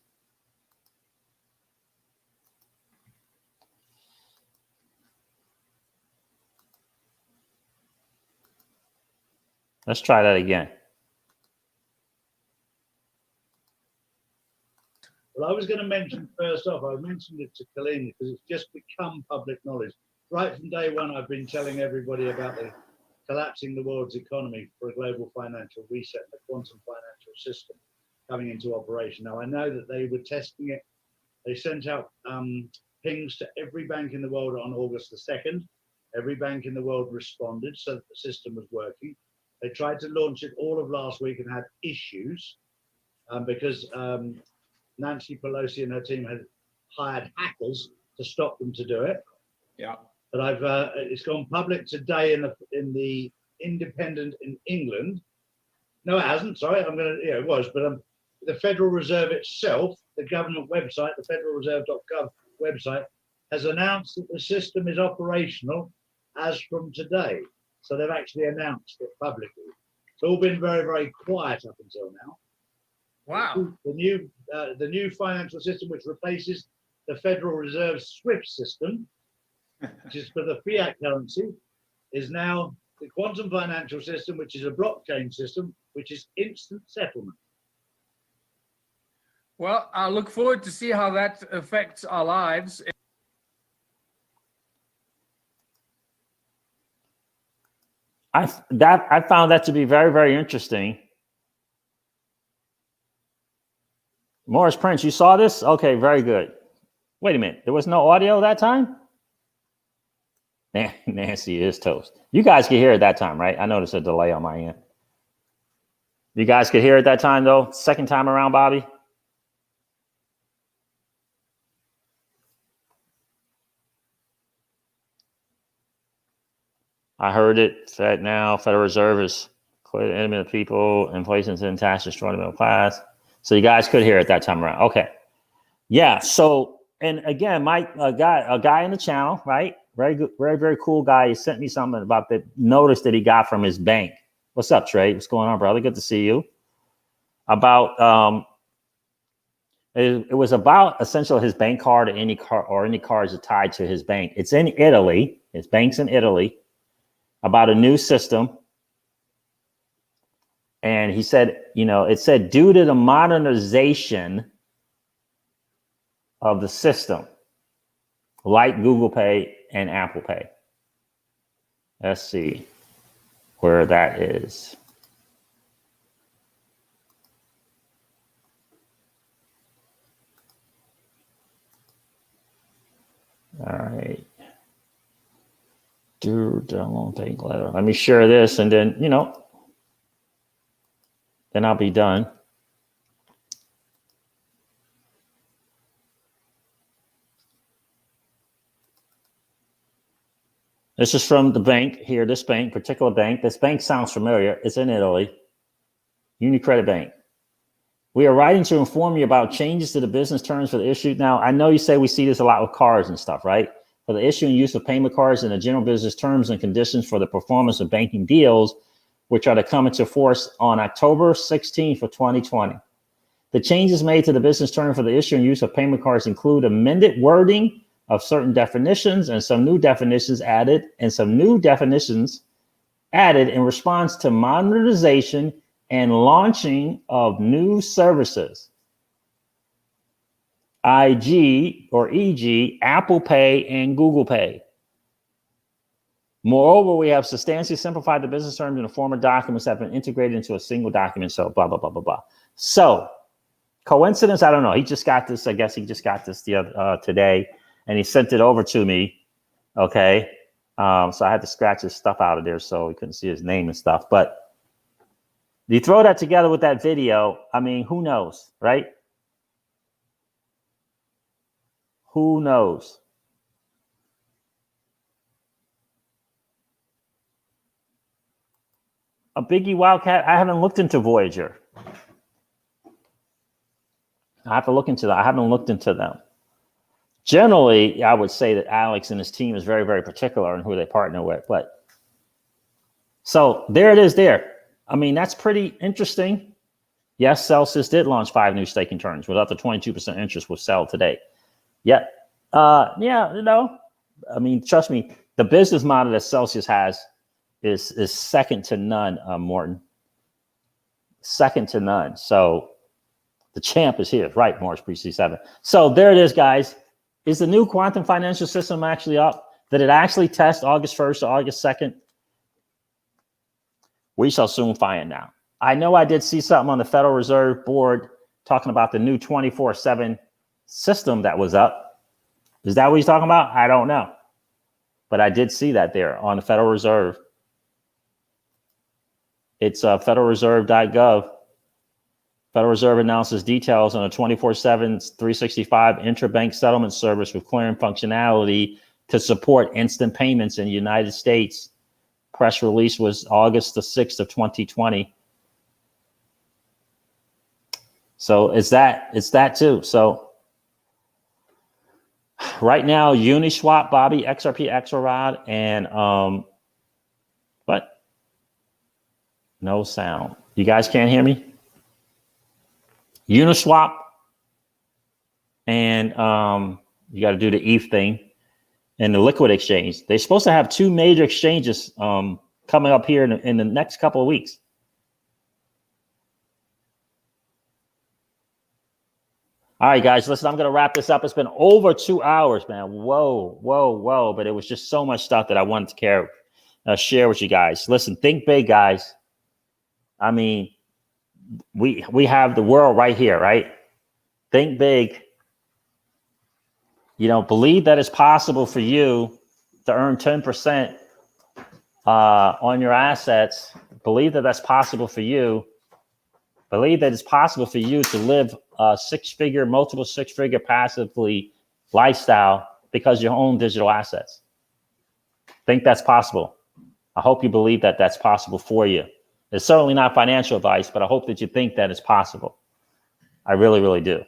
Let's try that again. Well, I was going to mention first off, I mentioned it to Colleen because it's just become public knowledge. Right from day one, I've been telling everybody about the collapsing the world's economy for a global financial reset, the quantum financial system coming into operation. Now, I know that they were testing it. They sent out pings to every bank in the world on August the 2nd. Every bank in the world responded so that the system was working. They tried to launch it all of last week and had issues because Nancy Pelosi and her team had hired hackers to stop them to do it. Yeah. But it's gone public today in the Independent in England. No, it hasn't. Sorry, it was, but the Federal Reserve itself, the government website, the federalreserve.gov website, has announced that the system is operational as from today. So they've actually announced it publicly. It's all been very, very quiet up until now. Wow. The new financial system, which replaces the Federal Reserve SWIFT system, which is for the fiat currency, is now the quantum financial system, which is a blockchain system, which is instant settlement. Well, I look forward to see how that affects our lives. I found that to be very, very interesting. Morris Prince, you saw this? Okay, very good. Wait a minute. There was no audio that time? Nancy is toast. You guys could hear it that time, right? I noticed a delay on my end. You guys could hear it that time, though? Second time around, Bobby? I heard it said now Federal Reserve is clear the enemy of the people, inflation in tax destroy the middle class. So you guys could hear it that time around. Okay. Yeah. So, and again, Mike, a guy in the channel, right? Very good, very, very cool guy. He sent me something about the notice that he got from his bank. What's up, Trey? What's going on, brother? Good to see you. About it was about essentially his bank card or any cards are tied to his bank. It's in Italy. His bank's in Italy. About a new system. And he said, it said due to the modernization of the system, like Google Pay and Apple Pay. Let's see where that is. All right. Download bank letter. Let me share this and then, then I'll be done. This is from the bank here, this bank, particular bank. This bank sounds familiar. It's in Italy. UniCredit Bank. We are writing to inform you about changes to the business terms for the issue. Now, I know you say we see this a lot with cars and stuff, right? For the issue and use of payment cards and the general business terms and conditions for the performance of banking deals, which are to come into force on October 16th of 2020. The changes made to the business term for the issue and use of payment cards include amended wording of certain definitions and some new definitions added in response to modernization and launching of new services, e.g. Apple Pay and Google Pay. Moreover, we have substantially simplified the business terms in the form of documents that have been integrated into a single document. So blah, blah, blah, blah, blah. So coincidence? I don't know. He just got this. I guess he just got this the other today, and he sent it over to me. Okay. So I had to scratch his stuff out of there so he couldn't see his name and stuff. But you throw that together with that video, I mean, who knows, right? Who knows? A Biggie Wildcat, I haven't looked into Voyager. I have to look into that. I haven't looked into them. generally, I would say that Alex and his team is very, very particular on who they partner with. But so there it is there. I mean, that's pretty interesting. Yes, Celsius did launch 5 new staking terms with up to 22% interest will sell today. Yeah. Yeah, I mean, trust me, the business model that Celsius has is second to none, Morton. Second to none. So the champ is here, right, Morris Pre-C7. So there it is, guys. Is the new quantum financial system actually up? Did it actually test August 1st or August 2nd? We shall soon find out. I know I did see something on the Federal Reserve Board talking about the new 24/7 system that was up. Is that what he's talking about? I don't know. But I did see that there on the Federal Reserve. It's federalreserve.gov. Federal Reserve announces details on a 24/7 365 intrabank settlement service with clearing functionality to support instant payments in the United States. Press release was August the 6th of 2020. So it's that too. So right now, Uniswap, Bobby, XRP, XROD, and but no sound. You guys can't hear me? Uniswap, and you got to do the ETH thing, and the liquid exchange. They're supposed to have 2 major exchanges coming up here in the next couple of weeks. All right, guys, listen, I'm going to wrap this up. It's been over 2 hours, man. Whoa. But it was just so much stuff that I wanted to share with you guys. Listen, think big, guys. I mean, we have the world right here, right? Think big. Believe that it's possible for you to earn 10% on your assets. Believe that that's possible for you. Believe that it's possible for you to live a multiple six-figure passively lifestyle because you own digital assets. Think that's possible. I hope you believe that that's possible for you. It's certainly not financial advice, but I hope that you think that it's possible. I really, really do.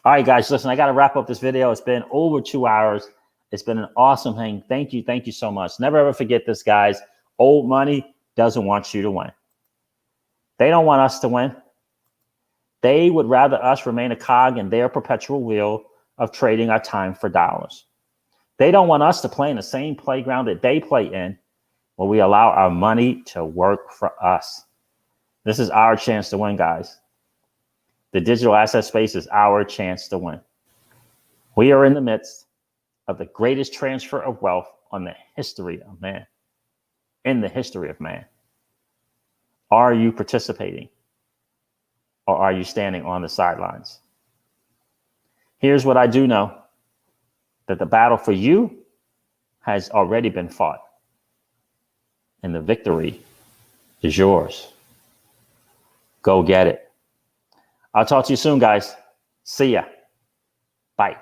All right, guys, listen, I got to wrap up this video. It's been over 2 hours. It's been an awesome hang. Thank you. Thank you so much. Never, ever forget this, guys. Old money doesn't want you to win. They don't want us to win. They would rather us remain a cog in their perpetual wheel of trading our time for dollars. They don't want us to play in the same playground that they play in, where we allow our money to work for us. This is our chance to win, guys. The digital asset space is our chance to win. We are in the midst of the greatest transfer of wealth in the history of man. Are you participating? Or are you standing on the sidelines? Here's what I do know, that the battle for you has already been fought, and the victory is yours. Go get it. I'll talk to you soon, guys. See ya. Bye.